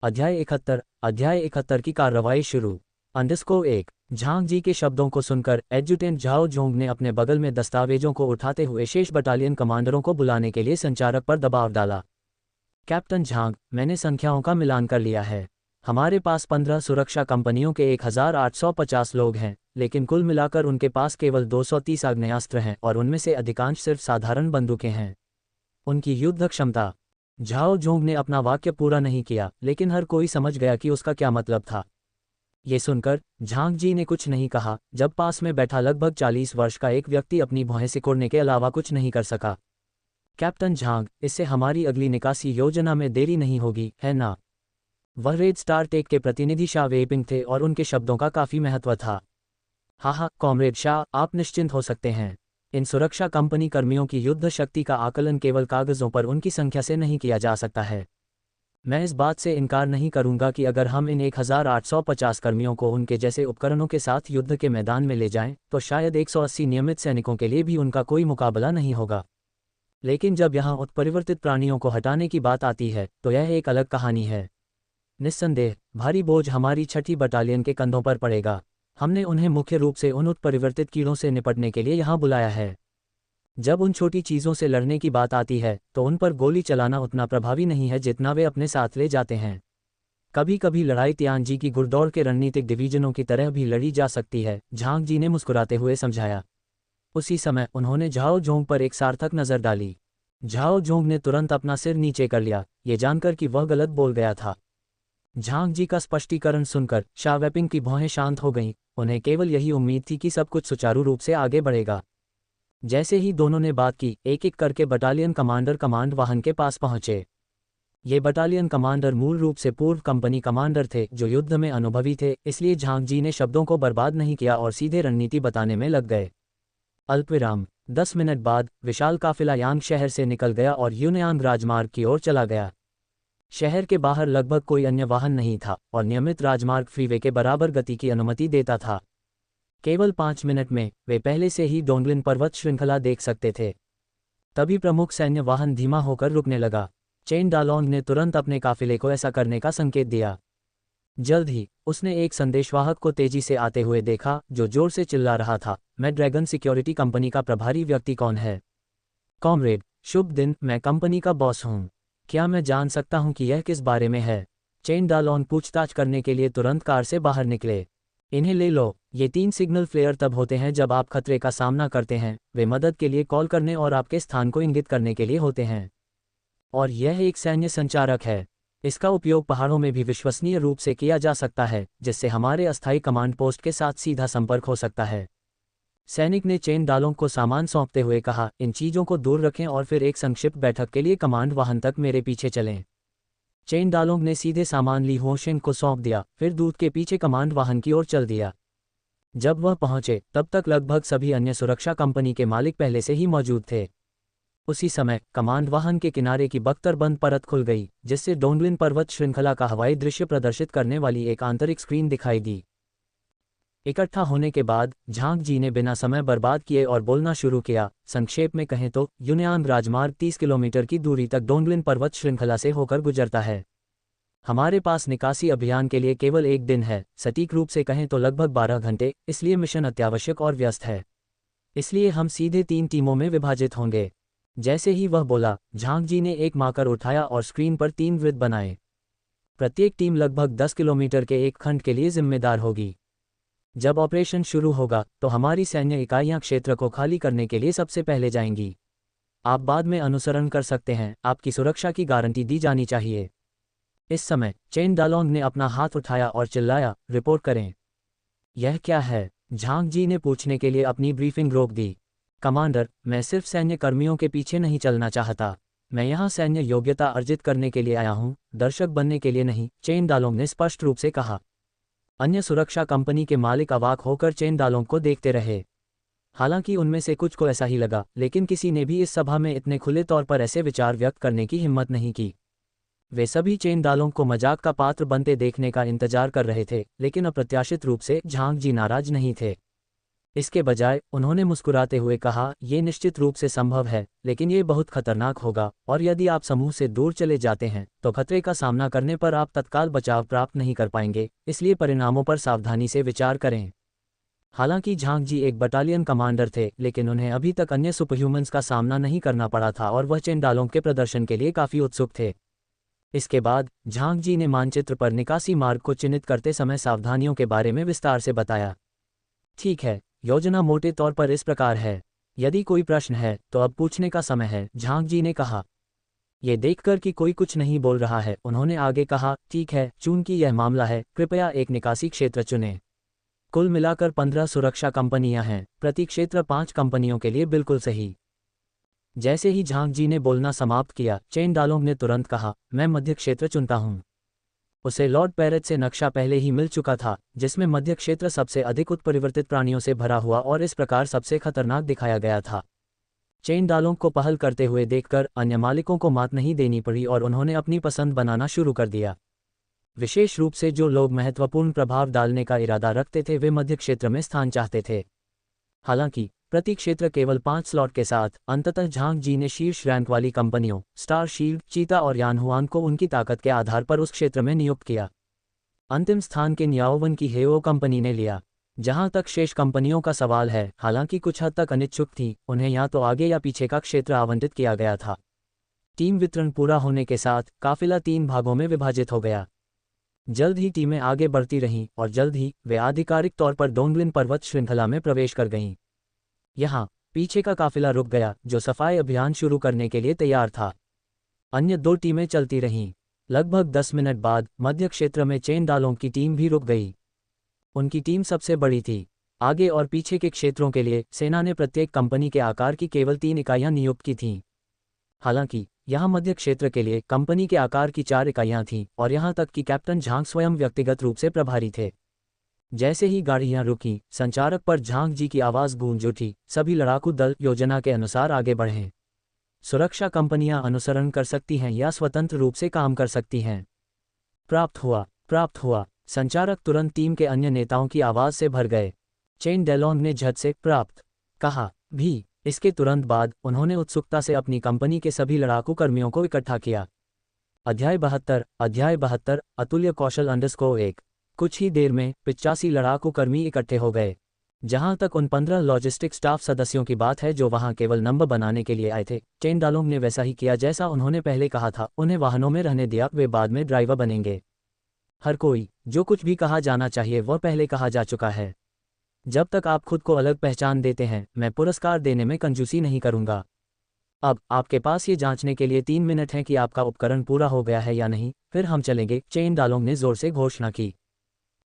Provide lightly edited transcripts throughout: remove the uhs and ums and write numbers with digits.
अध्याय 71 की कार्रवाई शुरू। _1 झांग जी के शब्दों को सुनकर एडजुटेंट झाओ झोंग ने अपने बगल में दस्तावेजों को उठाते हुए शेष बटालियन कमांडरों को बुलाने के लिए संचारक पर दबाव डाला। कैप्टन झांग, मैंने संख्याओं का मिलान कर लिया है। हमारे पास 15 सुरक्षा कंपनियों के 1850 लोग हैं, लेकिन कुल मिलाकर उनके पास केवल 230 आग्नेयास्त्र हैं और उनमें से अधिकांश सिर्फ साधारण बंदूकें हैं। उनकी युद्ध क्षमता। झाओ झोंग ने अपना वाक्य पूरा नहीं किया, लेकिन हर कोई समझ गया कि उसका क्या मतलब था। ये सुनकर झांग जी ने कुछ नहीं कहा, जब पास में बैठा लगभग 40 वर्ष का एक व्यक्ति अपनी भौहें सिकोड़ने के अलावा कुछ नहीं कर सका। कैप्टन झांग, इससे हमारी अगली निकासी योजना में देरी नहीं होगी, है ना? वह रेड स्टार टेक के प्रतिनिधि शाह वेपिंग थे और उनके शब्दों का काफी महत्व था। हाँ, कॉमरेड शाह, आप निश्चिंत हो सकते हैं। इन सुरक्षा कंपनी कर्मियों की युद्ध शक्ति का आकलन केवल कागजों पर उनकी संख्या से नहीं किया जा सकता है। मैं इस बात से इनकार नहीं करूंगा कि अगर हम इन 1850 कर्मियों को उनके जैसे उपकरणों के साथ युद्ध के मैदान में ले जाएं, तो शायद 180 नियमित सैनिकों के लिए भी उनका कोई मुकाबला नहीं होगा। लेकिन जब यहाँ उत्परिवर्तित प्राणियों को हटाने की बात आती है, तो यह एक अलग कहानी है। निस्संदेह भारी बोझ हमारी 6ठी बटालियन के कंधों पर पड़ेगा। हमने उन्हें मुख्य रूप से उन उत्परिवर्तित कीड़ों से निपटने के लिए यहाँ बुलाया है। जब उन छोटी चीज़ों से लड़ने की बात आती है, तो उन पर गोली चलाना उतना प्रभावी नहीं है जितना वे अपने साथ ले जाते हैं। कभी कभी लड़ाई तियानजी की घुड़दौड़ के रणनीतिक डिवीजनों की तरह भी लड़ी जा सकती है, झांग जी ने मुस्कुराते हुए समझाया। उसी समय उन्होंने झाओ झोंग पर एक सार्थक नज़र डाली। झाओ झोंग ने तुरंत अपना सिर नीचे कर लिया, ये जानकर कि वह गलत बोल गया था। झांग जी का स्पष्टीकरण सुनकर शाह वेपिंग की भौहें शांत हो गईं। उन्हें केवल यही उम्मीद थी कि सब कुछ सुचारू रूप से आगे बढ़ेगा। जैसे ही दोनों ने बात की, एक एक करके बटालियन कमांडर कमांड वाहन के पास पहुंचे। ये बटालियन कमांडर मूल रूप से पूर्व कंपनी कमांडर थे जो युद्ध में अनुभवी थे, इसलिए झांग जी ने शब्दों को बर्बाद नहीं किया और सीधे रणनीति बताने में लग गए। अल्पविराम। 10 मिनट बाद विशाल काफिला यांग शहर से निकल गया और यूनयांग राजमार्ग की ओर चला गया। शहर के बाहर लगभग कोई अन्य वाहन नहीं था और नियमित राजमार्ग फ्रीवे के बराबर गति की अनुमति देता था। केवल 5 मिनट में वे पहले से ही डोंगलिन पर्वत श्रृंखला देख सकते थे। तभी प्रमुख सैन्य वाहन धीमा होकर रुकने लगा। चेन डालोंग ने तुरंत अपने काफिले को ऐसा करने का संकेत दिया। जल्द ही उसने एक संदेशवाहक को तेजी से आते हुए देखा, जो जोर से चिल्ला रहा था, मैं ड्रैगन सिक्योरिटी कंपनी का प्रभारी व्यक्ति कौन है? कॉमरेड, शुभ दिन, मैं कंपनी का बॉस हूँ। क्या मैं जान सकता हूँ कि यह किस बारे में है? चेन डालोन पूछताछ करने के लिए तुरंत कार से बाहर निकले। इन्हें ले लो। ये 3 सिग्नल फ्लेयर तब होते हैं जब आप खतरे का सामना करते हैं। वे मदद के लिए कॉल करने और आपके स्थान को इंगित करने के लिए होते हैं। और यह एक सैन्य संचारक है। इसका उपयोग पहाड़ों में भी विश्वसनीय रूप से किया जा सकता है, जिससे हमारे अस्थायी कमांड पोस्ट के साथ सीधा संपर्क हो सकता है। सैनिक ने चेन डालोंग को सामान सौंपते हुए कहा, इन चीज़ों को दूर रखें और फिर एक संक्षिप्त बैठक के लिए कमांड वाहन तक मेरे पीछे चलें। चेन डालोंग ने सीधे सामान ली होशिंग को सौंप दिया, फिर दूत के पीछे कमांड वाहन की ओर चल दिया। जब वह पहुंचे, तब तक लगभग सभी अन्य सुरक्षा कंपनी के मालिक पहले से ही मौजूद थे। उसी समय कमांड वाहन के किनारे की बख्तरबंद परत खुल गई, जिससे डोंगलिन पर्वत श्रृंखला का हवाई दृश्य प्रदर्शित करने वाली एक आंतरिक स्क्रीन दिखाई दी। इकट्ठा होने के बाद झांग जी ने बिना समय बर्बाद किए और बोलना शुरू किया। संक्षेप में कहें तो यूनयांग राजमार्ग 30 किलोमीटर की दूरी तक डोंगलिन पर्वत श्रृंखला से होकर गुजरता है। हमारे पास निकासी अभियान के लिए केवल 1 दिन है, सटीक रूप से कहें तो लगभग 12 घंटे, इसलिए मिशन अत्यावश्यक और व्यस्त है। इसलिए हम सीधे 3 टीमों में विभाजित होंगे। जैसे ही वह बोला, झांग जी ने एक मार्कर उठाया और स्क्रीन पर 3 वृत्त बनाए। प्रत्येक टीम लगभग 10 किलोमीटर के एक खंड के लिए जिम्मेदार होगी। जब ऑपरेशन शुरू होगा, तो हमारी सैन्य इकाइयां क्षेत्र को खाली करने के लिए सबसे पहले जाएंगी। आप बाद में अनुसरण कर सकते हैं, आपकी सुरक्षा की गारंटी दी जानी चाहिए। इस समय चेन डालोंग ने अपना हाथ उठाया और चिल्लाया, रिपोर्ट करें। यह क्या है? झांग जी ने पूछने के लिए अपनी ब्रीफिंग रोक दी। कमांडर, मैं सिर्फ सैन्य कर्मियों के पीछे नहीं चलना चाहता। मैं यहाँ सैन्य योग्यता अर्जित करने के लिए आया हूँ, दर्शक बनने के लिए नहीं, चेन डालोंग ने स्पष्ट रूप से कहा। अन्य सुरक्षा कंपनी के मालिक अवाक होकर चेन डालोंग को देखते रहे। हालांकि उनमें से कुछ को ऐसा ही लगा, लेकिन किसी ने भी इस सभा में इतने खुले तौर पर ऐसे विचार व्यक्त करने की हिम्मत नहीं की। वे सभी चेन डालोंग को मजाक का पात्र बनते देखने का इंतजार कर रहे थे, लेकिन अप्रत्याशित रूप से झांग जी नाराज नहीं थे। इसके बजाय उन्होंने मुस्कुराते हुए कहा, ये निश्चित रूप से संभव है, लेकिन ये बहुत खतरनाक होगा, और यदि आप समूह से दूर चले जाते हैं तो खतरे का सामना करने पर आप तत्काल बचाव प्राप्त नहीं कर पाएंगे, इसलिए परिणामों पर सावधानी से विचार करें। हालांकि झांग जी एक बटालियन कमांडर थे, लेकिन उन्हें अभी तक अन्य सुपरह्यूमन्स का सामना नहीं करना पड़ा था और वह चेंडालोंग के प्रदर्शन के लिए काफ़ी उत्सुक थे। इसके बाद झांग जी ने मानचित्र पर निकासी मार्ग को चिन्हित करते समय सावधानियों के बारे में विस्तार से बताया। ठीक है, योजना मोटे तौर पर इस प्रकार है। यदि कोई प्रश्न है तो अब पूछने का समय है, झांग जी ने कहा। ये देखकर कि कोई कुछ नहीं बोल रहा है, उन्होंने आगे कहा, ठीक है, चूंकि यह मामला है, कृपया एक निकासी क्षेत्र चुनें। कुल मिलाकर 15 सुरक्षा कंपनियां हैं, प्रति क्षेत्र 5 कंपनियों के लिए बिल्कुल सही। जैसे ही झांग जी ने बोलना समाप्त किया, चेंडालोंग ने तुरंत कहा, मैं मध्य क्षेत्र चुनता हूं। उसे लॉर्ड पेरेट से नक्शा पहले ही मिल चुका था, जिसमें मध्य क्षेत्र सबसे अधिक उत्परिवर्तित प्राणियों से भरा हुआ और इस प्रकार सबसे खतरनाक दिखाया गया था। चेंडालोंग को पहल करते हुए देखकर अन्य मालिकों को मात नहीं देनी पड़ी और उन्होंने अपनी पसंद बनाना शुरू कर दिया। विशेष रूप से जो लोग महत्वपूर्ण प्रभाव डालने का इरादा रखते थे वे मध्य क्षेत्र में स्थान चाहते थे। हालांकि प्रति क्षेत्र केवल 5 स्लॉट के साथ अंततः झांग जी ने शीर्ष रैंक वाली कंपनियों स्टार शील्ड, चीता और यानहुआन को उनकी ताकत के आधार पर उस क्षेत्र में नियुक्त किया। अंतिम स्थान के न्याओवन की हेओ कंपनी ने लिया। जहां तक शेष कंपनियों का सवाल है, हालांकि कुछ हद तक अनिच्छुक थी, उन्हें या तो आगे या पीछे का क्षेत्र आवंटित किया गया था। टीम वितरण पूरा होने के साथ काफिला 3 भागों में विभाजित हो गया। जल्द ही टीमें आगे बढ़ती रहीं और जल्द ही वे आधिकारिक तौर पर डोंगलिन पर्वत श्रृंखला में प्रवेश कर गईं। यहाँ पीछे का काफिला रुक गया, जो सफाई अभियान शुरू करने के लिए तैयार था। अन्य 2 टीमें चलती रहीं। लगभग 10 मिनट बाद मध्य क्षेत्र में चेंडालोंग की टीम भी रुक गई। उनकी टीम सबसे बड़ी थी। आगे और पीछे के क्षेत्रों के लिए सेना ने प्रत्येक कंपनी के आकार की केवल 3 इकाइयां नियुक्त की थीं। हालांकि यहाँ मध्य क्षेत्र के लिए कंपनी के आकार की 4 इकाइयां थीं और यहाँ तक कि कैप्टन झांग स्वयं व्यक्तिगत रूप से प्रभारी थे। जैसे ही गाड़ियां रुकीं, संचारक पर झांग जी की आवाज़ गूंज उठी, सभी लड़ाकू दल योजना के अनुसार आगे बढ़ें। सुरक्षा कंपनियां अनुसरण कर सकती हैं या स्वतंत्र रूप से काम कर सकती हैं। प्राप्त हुआ। संचारक तुरंत टीम के अन्य नेताओं की आवाज़ से भर गए। चेंडालोंग ने झट से प्राप्त कहा भी। इसके तुरंत बाद उन्होंने उत्सुकता से अपनी कंपनी के सभी लड़ाकू कर्मियों को इकट्ठा किया। अध्याय 72 अतुल्य कौशल _1। कुछ ही देर में 85 लड़ाकू कर्मी इकट्ठे हो गए। जहां तक उन 15 लॉजिस्टिक स्टाफ सदस्यों की बात है जो वहां केवल नंबर बनाने के लिए आए थे, चेंडालोंग ने वैसा ही किया जैसा उन्होंने पहले कहा था। उन्हें वाहनों में रहने दिया, वे बाद में ड्राइवर बनेंगे। हर कोई, जो कुछ भी कहा जाना चाहिए वह पहले कहा जा चुका है। जब तक आप खुद को अलग पहचान देते हैं, मैं पुरस्कार देने में कंजूसी नहीं करूंगा। अब आपके पास ये जांचने के लिए 3 मिनट हैं कि आपका उपकरण पूरा हो गया है या नहीं, फिर हम चलेंगे, चेंडालोंग ने जोर से घोषणा की।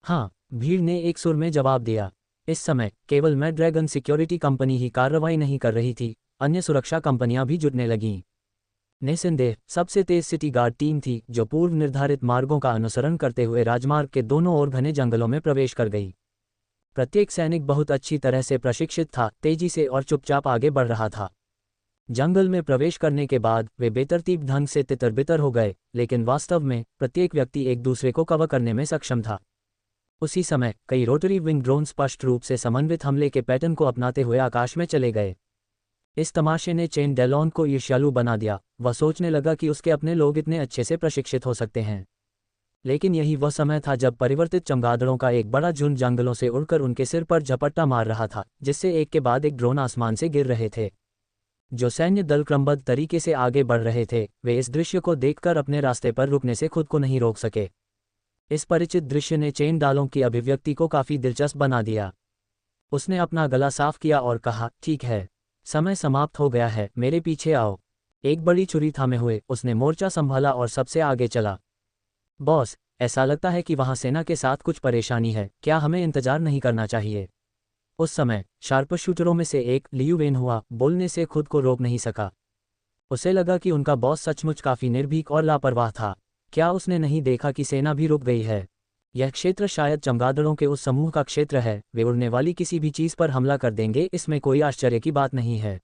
हाँ, भीड़ ने एक सुर में जवाब दिया। इस समय केवल मैं ड्रैगन सिक्योरिटी कंपनी ही कार्रवाई नहीं कर रही थी, अन्य सुरक्षा कंपनियां भी जुटने लगीं। निस्संदेह सबसे तेज सिटी गार्ड टीम थी, जो पूर्व निर्धारित मार्गों का अनुसरण करते हुए राजमार्ग के दोनों ओर घने जंगलों में प्रवेश कर गई। प्रत्येक सैनिक बहुत अच्छी तरह से प्रशिक्षित था, तेजी से और चुपचाप आगे बढ़ रहा था। जंगल में प्रवेश करने के बाद वे बेतरतीब ढंग से तितर-बितर हो गए, लेकिन वास्तव में प्रत्येक व्यक्ति एक दूसरे को कवर करने में सक्षम था। उसी समय कई रोटरी विंग ड्रोन स्पष्ट रूप से समन्वित हमले के पैटर्न को अपनाते हुए आकाश में चले गए। इस तमाशे ने चेंडालोंग को ईर्ष्यालु बना दिया। वह सोचने लगा कि उसके अपने लोग इतने अच्छे से प्रशिक्षित हो सकते हैं। लेकिन यही वह समय था जब परिवर्तित चमगादड़ों का एक बड़ा झुंड जंगलों से उड़कर उनके सिर पर झपट्टा मार रहा था, जिससे एक के बाद एक ड्रोन आसमान से गिर रहे थे। जो सैन्य दल क्रमबद्ध तरीके से आगे बढ़ रहे थे, वे इस दृश्य को देखकर अपने रास्ते पर रुकने से खुद को नहीं रोक सके। इस परिचित दृश्य ने चेंडालोंग की अभिव्यक्ति को काफी दिलचस्प बना दिया। उसने अपना गला साफ किया और कहा, ठीक है, समय समाप्त हो गया है, मेरे पीछे आओ। एक बड़ी छुरी थामे हुए उसने मोर्चा संभाला और सबसे आगे चला। बॉस, ऐसा लगता है कि वहां सेना के साथ कुछ परेशानी है, क्या हमें इंतजार नहीं करना चाहिए? उस समय शार्पशूटरों में से एक लियू वेन हुआ, बोलने से खुद को रोक नहीं सका। उसे लगा कि उनका बॉस सचमुच काफी निर्भीक और लापरवाह था। क्या उसने नहीं देखा कि सेना भी रुक गई है? यह क्षेत्र शायद चमगादड़ों के उस समूह का क्षेत्र है, वे उड़ने वाली किसी भी चीज पर हमला कर देंगे, इसमें कोई आश्चर्य की बात नहीं है।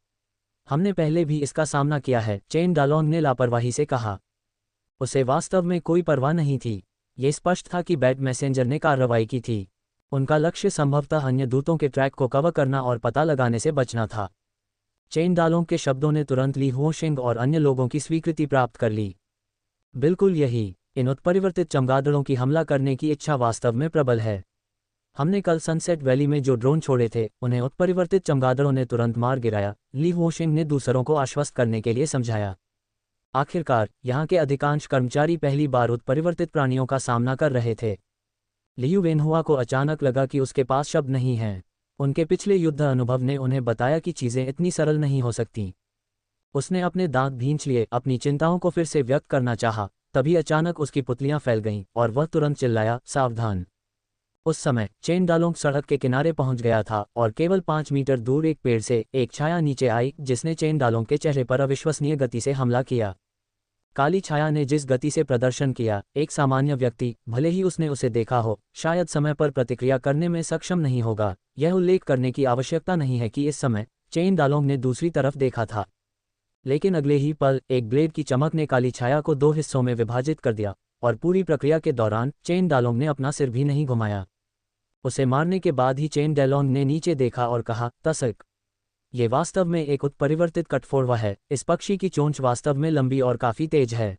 हमने पहले भी इसका सामना किया है, चेंडालोंग ने लापरवाही से कहा। उसे वास्तव में कोई परवाह नहीं थी। ये स्पष्ट था कि बैट मैसेंजर ने कार्रवाई की थी। उनका लक्ष्य संभवतः अन्य दूतों के ट्रैक को कवर करना और पता लगाने से बचना था। चेन डालोंग के शब्दों ने तुरंत ली हुओशेंग और अन्य लोगों की स्वीकृति प्राप्त कर ली। बिल्कुल यही, इन उत्परिवर्तित चमगादड़ों की हमला करने की इच्छा वास्तव में प्रबल है। हमने कल सनसेट वैली में जो ड्रोन छोड़े थे उन्हें उत्परिवर्तित चमगादड़ों ने तुरंत मार गिराया, ली हुओशेंग ने दूसरों को आश्वस्त करने के लिए समझाया। आखिरकार यहाँ के अधिकांश कर्मचारी पहली बार उत्परिवर्तित प्राणियों का सामना कर रहे थे। लियू वेनहुआ को अचानक लगा कि उसके पास शब्द नहीं हैं। उनके पिछले युद्ध अनुभव ने उन्हें बताया कि चीज़ें इतनी सरल नहीं हो सकती। उसने अपने दांत भींच लिए, अपनी चिंताओं को फिर से व्यक्त करना चाहा, तभी अचानक उसकी पुतलियां फैल गईं और वह तुरंत चिल्लाया, सावधान। उस समय चेन डालोंग सड़क के किनारे पहुंच गया था और केवल 5 मीटर दूर एक पेड़ से एक छाया नीचे आई जिसने चेन डालोंग के चेहरे पर अविश्वसनीय गति से हमला किया। काली छाया ने जिस गति से प्रदर्शन किया, एक सामान्य व्यक्ति, भले ही उसने उसे देखा हो, शायद समय पर प्रतिक्रिया करने में सक्षम नहीं होगा। यह उल्लेख करने की आवश्यकता नहीं है कि इस समय चेन डालोंग ने दूसरी तरफ देखा था, लेकिन अगले ही पल एक ब्लेड की चमक ने काली छाया को 2 हिस्सों में विभाजित कर दिया और पूरी प्रक्रिया के दौरान चेन डालोंग ने अपना सिर भी नहीं घुमाया। उसे मारने के बाद ही चेन डालोंग ने नीचे देखा और कहा, तसक। ये वास्तव में एक उत्परिवर्तित कठफोड़वा है। इस पक्षी की चोंच वास्तव में लंबी और काफी तेज है।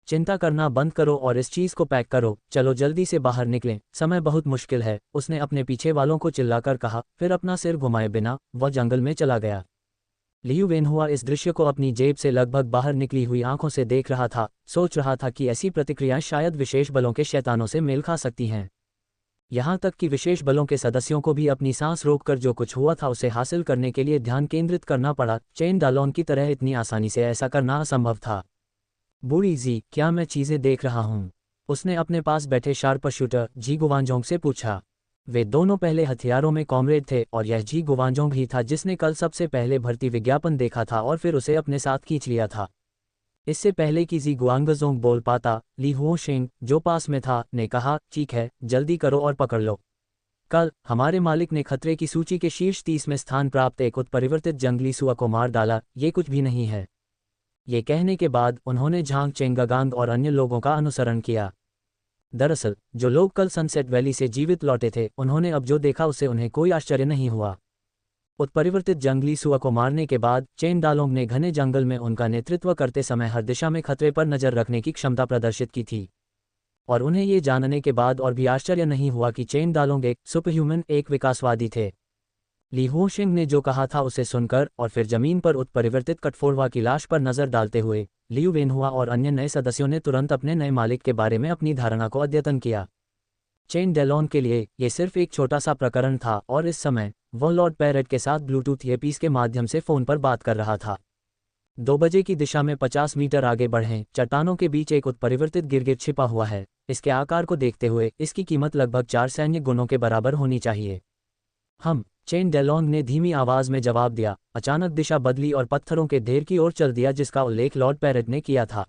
चिंता करना बंद करो और इस चीज को पैक करो, चलो जल्दी से बाहर निकलें, समय बहुत मुश्किल है, उसने अपने पीछे वालों को चिल्लाकर कहा, फिर अपना सिर घुमाए बिना वह जंगल में चला गया। लियू वेनहुआ इस दृश्य को अपनी जेब से लगभग बाहर निकली हुई आंखों से देख रहा था, सोच रहा था कि ऐसी प्रतिक्रियाएं शायद विशेष बलों के शैतानों से मेल खा सकती हैं। यहाँ तक कि विशेष बलों के सदस्यों को भी अपनी सांस रोककर जो कुछ हुआ था उसे हासिल करने के लिए ध्यान केंद्रित करना पड़ा। चेन डालोंग की तरह इतनी आसानी से ऐसा करना असंभव था। बूढ़ी जी, क्या मैं चीजें देख रहा हूँ? उसने अपने पास बैठे शार्प शूटर जी गुवांजोंग से पूछा। वे दोनों पहले हथियारों में कॉमरेड थे और यह जी गुवांजोंग ही था जिसने कल सबसे पहले भर्ती विज्ञापन देखा था और फिर उसे अपने साथ खींच लिया था। इससे पहले कि जी गुआंगजोंग बोल पाता, ली हुओशेंग, जो पास में था, ने कहा, ठीक है, जल्दी करो और पकड़ लो। कल हमारे मालिक ने खतरे की सूची के शीर्ष 30 में स्थान प्राप्त एक उत्परिवर्तित जंगली सुअर को मार डाला, ये कुछ भी नहीं है। ये कहने के बाद उन्होंने झांग चेंगागांग और अन्य लोगों का अनुसरण किया। दरअसल जो लोग कल सनसेट वैली से जीवित लौटे थे, उन्होंने अब जो देखा उससे उन्हें कोई आश्चर्य नहीं हुआ। उत्परिवर्तित जंगली सुअर को मारने के बाद चेन डालोंग ने घने जंगल में उनका नेतृत्व करते समय हर दिशा में खतरे पर नजर रखने की क्षमता प्रदर्शित की थी। और उन्हें ये जानने के बाद और भी आश्चर्य नहीं हुआ कि चेन डालोंग एक सुपरह्यूमन, एक विकासवादी थे। ली हुओशेंग ने जो कहा था उसे सुनकर और फिर जमीन पर उत्परिवर्तित कठफोड़वा की लाश पर नजर डालते हुए लियू वेनहुआ और अन्य नए सदस्यों ने तुरंत अपने नए मालिक के बारे में अपनी धारणा को अद्यतन किया। चेन डालोंग के लिए ये सिर्फ एक छोटा सा प्रकरण था और इस समय वह लॉर्ड पैरेट के साथ ब्लूटूथ ईयरपीस के माध्यम से फोन पर बात कर रहा था। 2 बजे की दिशा में 50 मीटर आगे बढ़ें, चट्टानों के बीच एक उत्परिवर्तित गिरगिट छिपा हुआ है। इसके आकार को देखते हुए इसकी कीमत लगभग 4 सैन्य गुणों के बराबर होनी चाहिए। हम, चेन डालोंग ने धीमी आवाज में जवाब दिया, अचानक दिशा बदली और पत्थरों के ढेर की ओर चल दिया जिसका उल्लेख लॉर्ड पैरेट ने किया था।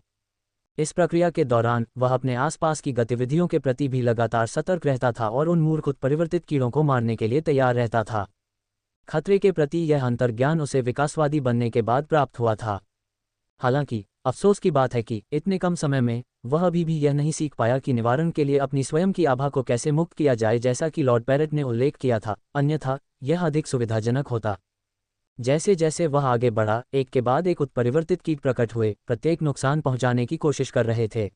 इस प्रक्रिया के दौरान वह अपने आसपास की गतिविधियों के प्रति भी लगातार सतर्क रहता था और उन मूर्ख उत्परिवर्तित कीड़ों को मारने के लिए तैयार रहता था। खतरे के प्रति यह अंतर्ज्ञान उसे विकासवादी बनने के बाद प्राप्त हुआ था। हालांकि अफसोस की बात है कि इतने कम समय में वह अभी भी यह नहीं सीख पाया कि निवारण के लिए अपनी स्वयं की आभा को कैसे मुक्त किया जाए, जैसा कि लॉर्ड पैरेट ने उल्लेख किया था, अन्यथा यह अधिक सुविधाजनक होता। जैसे जैसे वह आगे बढ़ा, एक के बाद एक उत्परिवर्तित कीट प्रकट हुए, प्रत्येक नुकसान पहुंचाने की कोशिश कर रहे थे।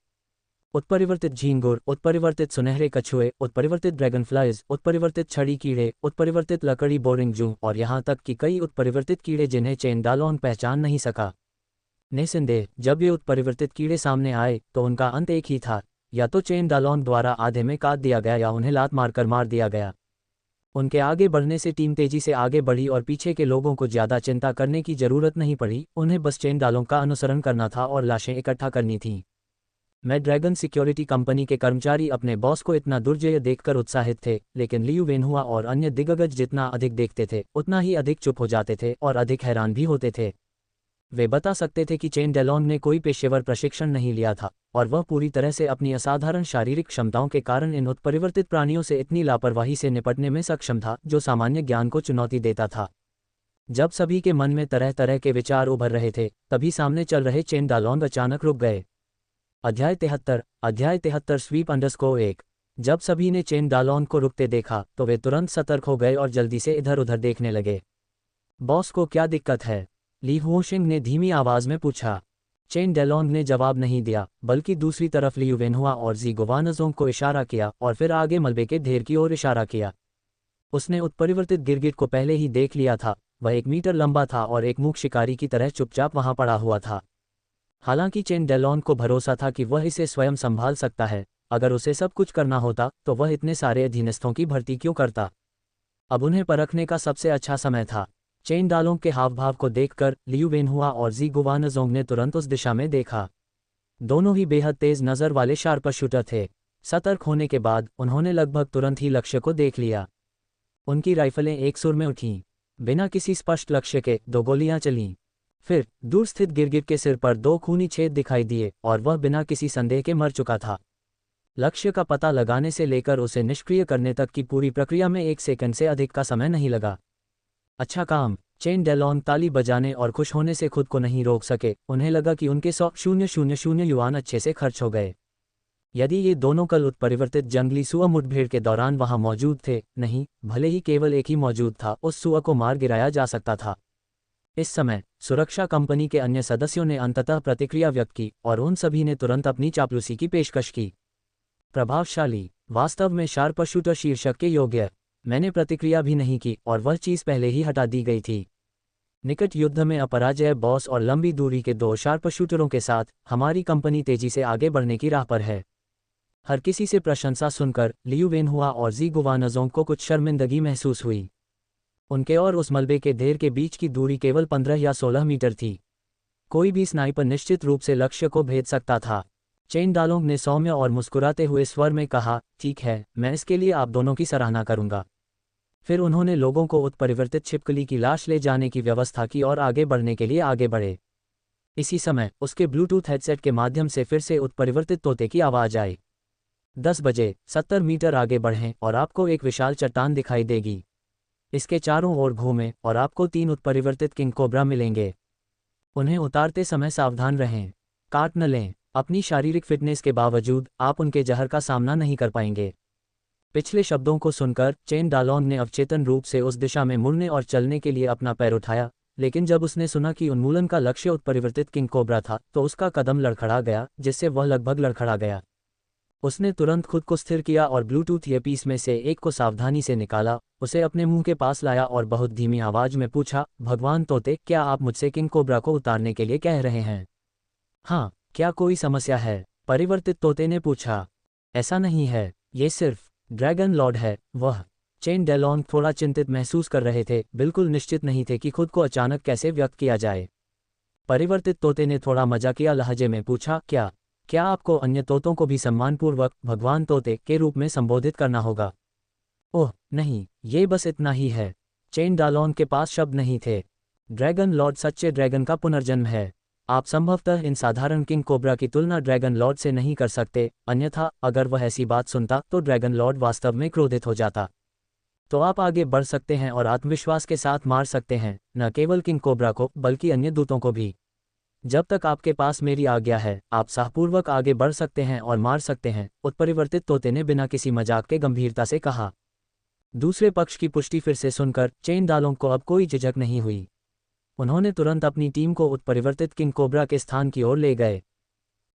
उत्परिवर्तित झींगुर, उत्परिवर्तित सुनहरे कछुए, उत्परिवर्तित ड्रैगनफ्लाइज, उत्परिवर्तित छड़ी कीड़े, उत्परिवर्तित लकड़ी बोरिंग जू और यहाँ तक कि कई उत्परिवर्तित कीड़े जिन्हें चेन डालोंग पहचान नहीं सका। निस्संदेह जब ये उत्परिवर्तित कीड़े सामने आए तो उनका अंत एक ही था, या तो चेन डालोंग द्वारा आधे में काट दिया गया या उन्हें लात मारकर मार दिया गया। उनके आगे बढ़ने से टीम तेजी से आगे बढ़ी और पीछे के लोगों को ज्यादा चिंता करने की जरूरत नहीं पड़ी, उन्हें बस चेन डालोंग का अनुसरण करना था और लाशें इकट्ठा करनी थीं। मैं ड्रैगन सिक्योरिटी कंपनी के कर्मचारी अपने बॉस को इतना दुर्जय देखकर उत्साहित थे, लेकिन लियू वेनहुआ और अन्य दिग्गज जितना अधिक देखते थे उतना ही अधिक चुप हो जाते थे और अधिक हैरान भी होते थे। वे बता सकते थे कि चेन डालोंग ने कोई पेशेवर प्रशिक्षण नहीं लिया था और वह पूरी तरह से अपनी असाधारण शारीरिक क्षमताओं के कारण इन उत्परिवर्तित प्राणियों से इतनी लापरवाही से निपटने में सक्षम था जो सामान्य ज्ञान को चुनौती देता था। जब सभी के मन में तरह तरह के विचार उभर रहे थे, तभी सामने चल रहे चेन डालोंग अचानक रुक गए। अध्याय 73 स्वीप _1 जब सभी ने चेन डालोन को रुकते देखा तो वे तुरंत सतर्क हो गए और जल्दी से इधर उधर देखने लगे। बॉस को क्या दिक्कत है? ली हुओशिंग ने धीमी आवाज में पूछा। चेन डेलोंग ने जवाब नहीं दिया, बल्कि दूसरी तरफ लियू वेनहुआ और जी गुवानजोंग को इशारा किया और फिर आगे मलबे के ढेर की ओर इशारा किया। उसने उत्परिवर्तित गिरगिट को पहले ही देख लिया था। वह 1 मीटर लंबा था और एक मूक शिकारी की तरह चुपचाप वहां पड़ा हुआ था। हालांकि चेन डेलोन को भरोसा था कि वह इसे स्वयं संभाल सकता है। अगर उसे सब कुछ करना होता तो वह इतने सारे अधीनस्थों की भर्ती क्यों करता? अब उन्हें परखने का सबसे अच्छा समय था। चेन डालोंग के हावभाव को देखकर लियू वेनहुआ और जी गुवानजोंग ने तुरंत उस दिशा में देखा। दोनों ही बेहद तेज नज़र वाले शार्प शूटर थे। सतर्क होने के बाद उन्होंने लगभग तुरंत ही लक्ष्य को देख लिया। उनकी राइफलें एक सुर में उठीं। बिना किसी स्पष्ट लक्ष्य के 2 गोलियां चलीं। फिर दूर स्थित गिरगिट के सिर पर 2 खूनी छेद दिखाई दिए और वह बिना किसी संदेह के मर चुका था। लक्ष्य का पता लगाने से लेकर उसे निष्क्रिय करने तक की पूरी प्रक्रिया में 1 सेकंड से अधिक का समय नहीं लगा। अच्छा काम। चेन डेलोंग ताली बजाने और खुश होने से खुद को नहीं रोक सके। उन्हें लगा कि उनके 100,000 युआन अच्छे से खर्च हो गए। यदि ये दोनों कल उत्परिवर्तित जंगली सुअर मुठभेड़ के दौरान वहां मौजूद थे, नहीं, भले ही केवल एक ही मौजूद था, उस सुअर को मार गिराया जा सकता था। इस समय सुरक्षा कंपनी के अन्य सदस्यों ने अंततः प्रतिक्रिया व्यक्त की और उन सभी ने तुरंत अपनी चापलूसी की पेशकश की। प्रभावशाली, वास्तव में शार्प शूटर शीर्षक के योग्य। मैंने प्रतिक्रिया भी नहीं की और वह चीज़ पहले ही हटा दी गई थी। निकट युद्ध में अपराजय बॉस और लंबी दूरी के 2 शार्प शूटरों के साथ हमारी कंपनी तेजी से आगे बढ़ने की राह पर है। हर किसी से प्रशंसा सुनकर लियू वेनहुआ और जी गुवानजोंग को कुछ शर्मिंदगी महसूस हुई। उनके और उस मलबे के ढेर के बीच की दूरी केवल 15 या 16 मीटर थी। कोई भी स्नाइपर निश्चित रूप से लक्ष्य को भेद सकता था। चेन डालोंग ने सौम्य और मुस्कुराते हुए स्वर में कहा, ठीक है, मैं इसके लिए आप दोनों की सराहना करूंगा। फिर उन्होंने लोगों को उत्परिवर्तित छिपकली की लाश ले जाने की व्यवस्था की और आगे बढ़ने के लिए आगे बढ़े। इसी समय उसके ब्लूटूथ हेडसेट के माध्यम से फिर से उत्परिवर्तित तोते की आवाज आई। 10 बजे 70 मीटर आगे बढ़ें और आपको एक विशाल चट्टान दिखाई देगी। इसके चारों ओर घूमें और आपको 3 उत्परिवर्तित किंग कोबरा मिलेंगे। उन्हें उतारते समय सावधान रहें। काट न लें। अपनी शारीरिक फिटनेस के बावजूद आप उनके जहर का सामना नहीं कर पाएंगे। पिछले शब्दों को सुनकर चेन डालोंग ने अवचेतन रूप से उस दिशा में मुड़ने और चलने के लिए अपना पैर उठाया, लेकिन जब उसने सुना कि उन्मूलन का लक्ष्य उत्परिवर्तित किंग कोबरा था तो उसका कदम लड़खड़ा गया, जिससे वह लगभग लड़खड़ा गया। उसने तुरंत खुद को स्थिर किया और ब्लूटूथ ईयरपीस में से एक को सावधानी से निकाला, उसे अपने मुंह के पास लाया और बहुत धीमी आवाज में पूछा, भगवान तोते, क्या आप मुझसे किंग कोबरा को उतारने के लिए कह रहे हैं? हाँ, क्या कोई समस्या है? परिवर्तित तोते ने पूछा। ऐसा नहीं है, ये सिर्फ ड्रैगन लॉर्ड है। वह चेन डेलोंग थोड़ा चिंतित महसूस कर रहे थे, बिल्कुल निश्चित नहीं थे कि खुद को अचानक कैसे व्यक्त किया जाए। परिवर्तित तोते ने थोड़ा मजाकिया लहजे में पूछा, क्या आपको अन्य तोतों को भी सम्मानपूर्वक भगवान तोते के रूप में संबोधित करना होगा? ओह नहीं, ये बस इतना ही है। चेन डालोंग के पास शब्द नहीं थे। ड्रैगन लॉर्ड सच्चे ड्रैगन का पुनर्जन्म है। आप संभवतः इन साधारण किंग कोबरा की तुलना ड्रैगन लॉर्ड से नहीं कर सकते, अन्यथा अगर वह ऐसी बात सुनता तो ड्रैगन लॉर्ड वास्तव में क्रोधित हो जाता। तो आप आगे बढ़ सकते हैं और आत्मविश्वास के साथ मार सकते हैं, न केवल किंग कोबरा को बल्कि अन्य दूतों को भी। जब तक आपके पास मेरी आज्ञा है, आप साहपूर्वक आगे बढ़ सकते हैं और मार सकते हैं, उत्परिवर्तित तोते ने बिना किसी मजाक के गंभीरता से कहा। दूसरे पक्ष की पुष्टि फिर से सुनकर चेन डालोंग को अब कोई झिझक नहीं हुई। उन्होंने तुरंत अपनी टीम को उत्परिवर्तित किंग कोबरा के स्थान की ओर ले गए।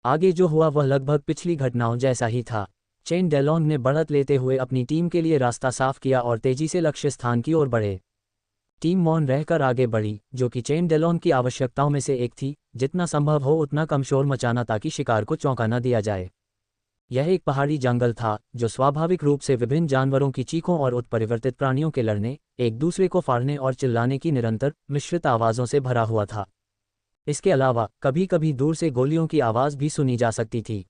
आगे जो हुआ वह लगभग पिछली घटनाओं जैसा ही था। चेन डेलोंग ने बढ़त लेते हुए अपनी टीम के लिए रास्ता साफ किया और तेजी से लक्ष्य स्थान की ओर बढ़े। टीम मौन रहकर आगे बढ़ी, जो कि चेन डेलोंग की आवश्यकताओं में से एक थी। जितना संभव हो उतना कम शोर मचाना ताकि शिकार को चौंका न दिया जाए। यह एक पहाड़ी जंगल था जो स्वाभाविक रूप से विभिन्न जानवरों की चीखों और उत्परिवर्तित प्राणियों के लड़ने, एक दूसरे को फाड़ने और चिल्लाने की निरंतर मिश्रित आवाज़ों से भरा हुआ था। इसके अलावा कभी कभी दूर से गोलियों की आवाज़ भी सुनी जा सकती थी।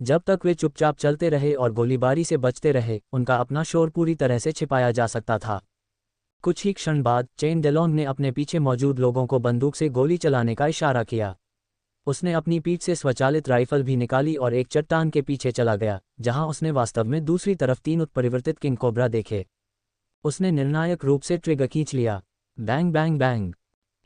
जब तक वे चुपचाप चलते रहे और गोलीबारी से बचते रहे, उनका अपना शोर पूरी तरह से छिपाया जा सकता था। कुछ ही क्षण बाद चेन डेलोंग ने अपने पीछे मौजूद लोगों को बंदूक से गोली चलाने का इशारा किया। उसने अपनी पीठ से स्वचालित राइफल भी निकाली और एक चट्टान के पीछे चला गया, जहां उसने वास्तव में दूसरी तरफ 3 उत्परिवर्तित किंग कोबरा देखे। उसने निर्णायक रूप से ट्रिगर खींच लिया। Bang bang bang.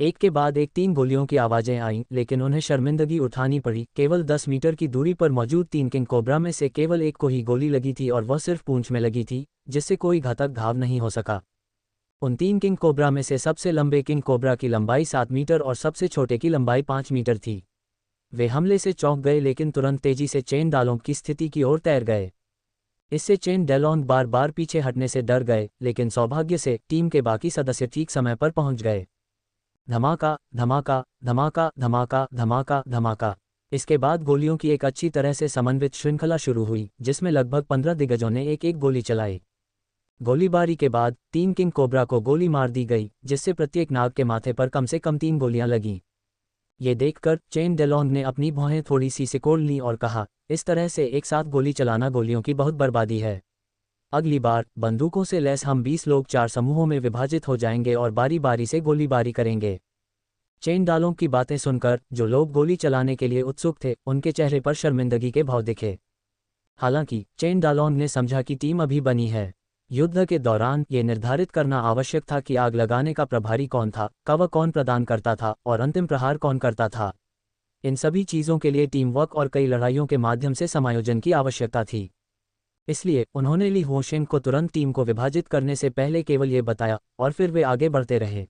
एक के बाद एक 3 गोलियों की आवाजें आईं, लेकिन उन्हें शर्मिंदगी उठानी पड़ी। केवल 10 मीटर की दूरी पर मौजूद 3 किंग कोबरा में से केवल एक को ही गोली लगी थी और वह सिर्फ पूंछ में लगी थी, जिससे कोई घातक घाव नहीं हो सका। उन 3 किंग कोबरा में से सबसे लंबे किंग कोबरा की लंबाई 7 मीटर और सबसे छोटे की लंबाई 5 मीटर थी। वे हमले से चौंक गए, लेकिन तुरंत तेजी से चेन डालोंग की स्थिति की ओर तैर गए। इससे चेन डेलोंग बार बार पीछे हटने से डर गए, लेकिन सौभाग्य से टीम के बाकी सदस्य ठीक समय पर पहुंच गए। धमाका धमाका धमाका धमाका धमाका धमाका। इसके बाद गोलियों की एक अच्छी तरह से समन्वित श्रृंखला शुरू हुई, जिसमें लगभग 15 दिग्गजों ने एक एक गोली चलाई। गोलीबारी के बाद 3 किंग कोबरा को गोली मार दी गई, जिससे प्रत्येक नाग के माथे पर कम से कम 3 गोलियां लगीं। ये देखकर चेन डेलोंग ने अपनी भौहें थोड़ी सी सिकोड़ लीं और कहा, इस तरह से एक साथ गोली चलाना गोलियों की बहुत बर्बादी है। अगली बार बंदूकों से लैस हम 20 लोग 4 समूहों में विभाजित हो जाएंगे और बारी बारी से गोलीबारी करेंगे। चेन डालों की बातें सुनकर जो लोग गोली चलाने के लिए उत्सुक थे, उनके चेहरे पर शर्मिंदगी के भाव दिखे। हालांकि चेन डालोंग ने समझा कि टीम अभी बनी है। युद्ध के दौरान ये निर्धारित करना आवश्यक था कि आग लगाने का प्रभारी कौन था, कवर कौन प्रदान करता था और अंतिम प्रहार कौन करता था। इन सभी चीज़ों के लिए टीम वर्क और कई लड़ाइयों के माध्यम से समायोजन की आवश्यकता थी। इसलिए उन्होंने ली होशेंग को तुरंत टीम को विभाजित करने से पहले केवल ये बताया और फिर वे आगे बढ़ते रहे।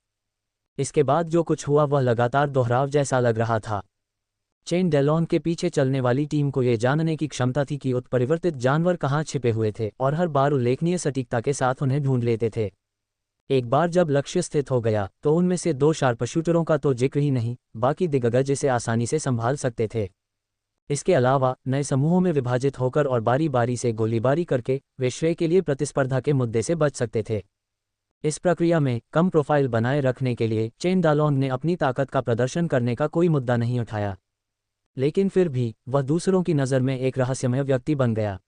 इसके बाद जो कुछ हुआ वह लगातार दोहराव जैसा लग रहा था। चेन डेलोंग के पीछे चलने वाली टीम को यह जानने की क्षमता थी कि उत्परिवर्तित जानवर कहाँ छिपे हुए थे और हर बार उल्लेखनीय सटीकता के साथ उन्हें ढूंढ लेते थे। एक बार जब लक्ष्य स्थित हो गया तो उनमें से 2 शार्पशूटरों का तो जिक्र ही नहीं, बाकी दिग्गज इसे आसानी से संभाल सकते थे। इसके अलावा नए समूहों में विभाजित होकर और बारी बारी से गोलीबारी करके वे श्रेय के लिए प्रतिस्पर्धा के मुद्दे से बच सकते थे। इस प्रक्रिया में कम प्रोफाइल बनाए रखने के लिए चेन डालोंग ने अपनी ताकत का प्रदर्शन करने का कोई मुद्दा नहीं उठाया, लेकिन फिर भी वह दूसरों की नज़र में एक रहस्यमय व्यक्ति बन गया।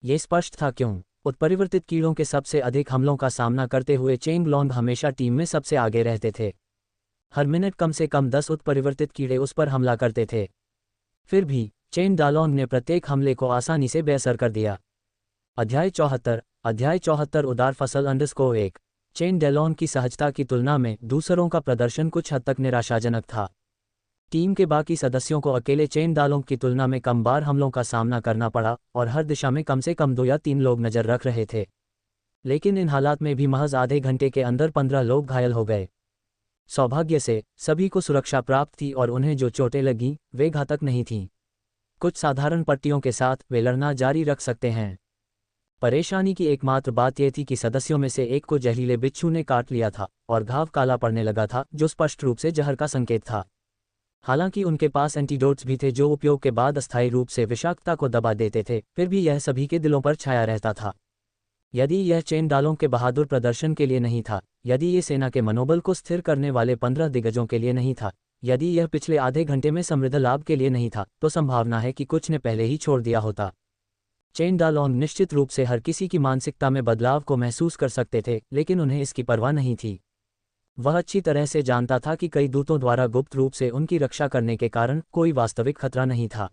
ये स्पष्ट था क्यों। उत्परिवर्तित कीड़ों के सबसे अधिक हमलों का सामना करते हुए चेन डालोंग हमेशा टीम में सबसे आगे रहते थे। हर मिनट कम से कम 10 उत्परिवर्तित कीड़े उस पर हमला करते थे। फिर भी चेन डालोंग ने प्रत्येक हमले को आसानी से बेअसर कर दिया। अध्याय 74 उदार फसल _1। चेन डेलोंग की सहजता की तुलना में दूसरों का प्रदर्शन कुछ हद तक निराशाजनक था। टीम के बाकी सदस्यों को अकेले चेन डालोंग की तुलना में कम बार हमलों का सामना करना पड़ा और हर दिशा में कम से कम 2 या 3 लोग नजर रख रहे थे। लेकिन इन हालात में भी महज आधे घंटे के अंदर 15 लोग घायल हो गए। सौभाग्य से सभी को सुरक्षा प्राप्त थी और उन्हें जो चोटें लगीं वे घातक नहीं थीं। कुछ साधारण पट्टियों के साथ वे लड़ना जारी रख सकते हैं। परेशानी की एकमात्र बात यह थी कि सदस्यों में से एक को जहरीले बिच्छू ने काट लिया था और घाव काला पड़ने लगा था, जो स्पष्ट रूप से जहर का संकेत था। हालांकि उनके पास एंटीडोट्स भी थे जो उपयोग के बाद अस्थायी रूप से विषाक्तता को दबा देते थे, फिर भी यह सभी के दिलों पर छाया रहता था। यदि यह चेन डालों के बहादुर प्रदर्शन के लिए नहीं था, यदि ये सेना के मनोबल को स्थिर करने वाले 15 दिग्गजों के लिए नहीं था, यदि यह पिछले आधे घंटे में समृद्ध लाभ के लिए नहीं था, तो संभावना है कि कुछ ने पहले ही छोड़ दिया होता। चेन डालोंग निश्चित रूप से हर किसी की मानसिकता में बदलाव को महसूस कर सकते थे, लेकिन उन्हें इसकी परवाह नहीं थी। वह अच्छी तरह से जानता था कि कई दूतों द्वारा गुप्त रूप से उनकी रक्षा करने के कारण कोई वास्तविक खतरा नहीं था।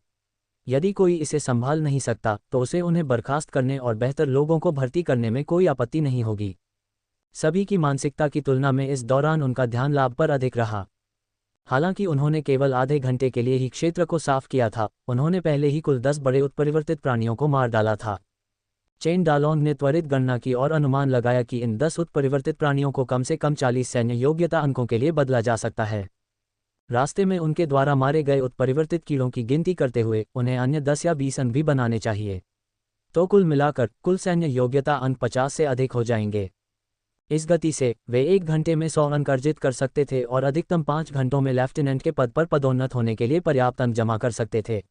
यदि कोई इसे संभाल नहीं सकता तो उसे उन्हें बर्खास्त करने और बेहतर लोगों को भर्ती करने में कोई आपत्ति नहीं होगी। सभी की मानसिकता की तुलना में इस दौरान उनका ध्यान लाभ पर अधिक रहा। हालांकि उन्होंने केवल आधे घंटे के लिए ही क्षेत्र को साफ किया था, उन्होंने पहले ही कुल 10 बड़े उत्परिवर्तित प्राणियों को मार डाला था। चेन डालोंग ने त्वरित गणना की और अनुमान लगाया कि इन 10 उत्परिवर्तित प्राणियों को कम से कम 40 सैन्य योग्यता अंकों के लिए बदला जा सकता है। रास्ते में उनके द्वारा मारे गए उत्परिवर्तित कीड़ों की गिनती करते हुए उन्हें अन्य 10 या 20 अंक भी बनाने चाहिए, तो कुल मिलाकर कुल सैन्य योग्यता अंक 50 से अधिक हो जाएंगे। इस गति से वे 1 घंटे में 100 अंक अर्जित कर सकते थे और अधिकतम 5 घंटों में लेफ्टिनेंट के पद पर पदोन्नत होने के लिए पर्याप्त अंक जमा कर सकते थे।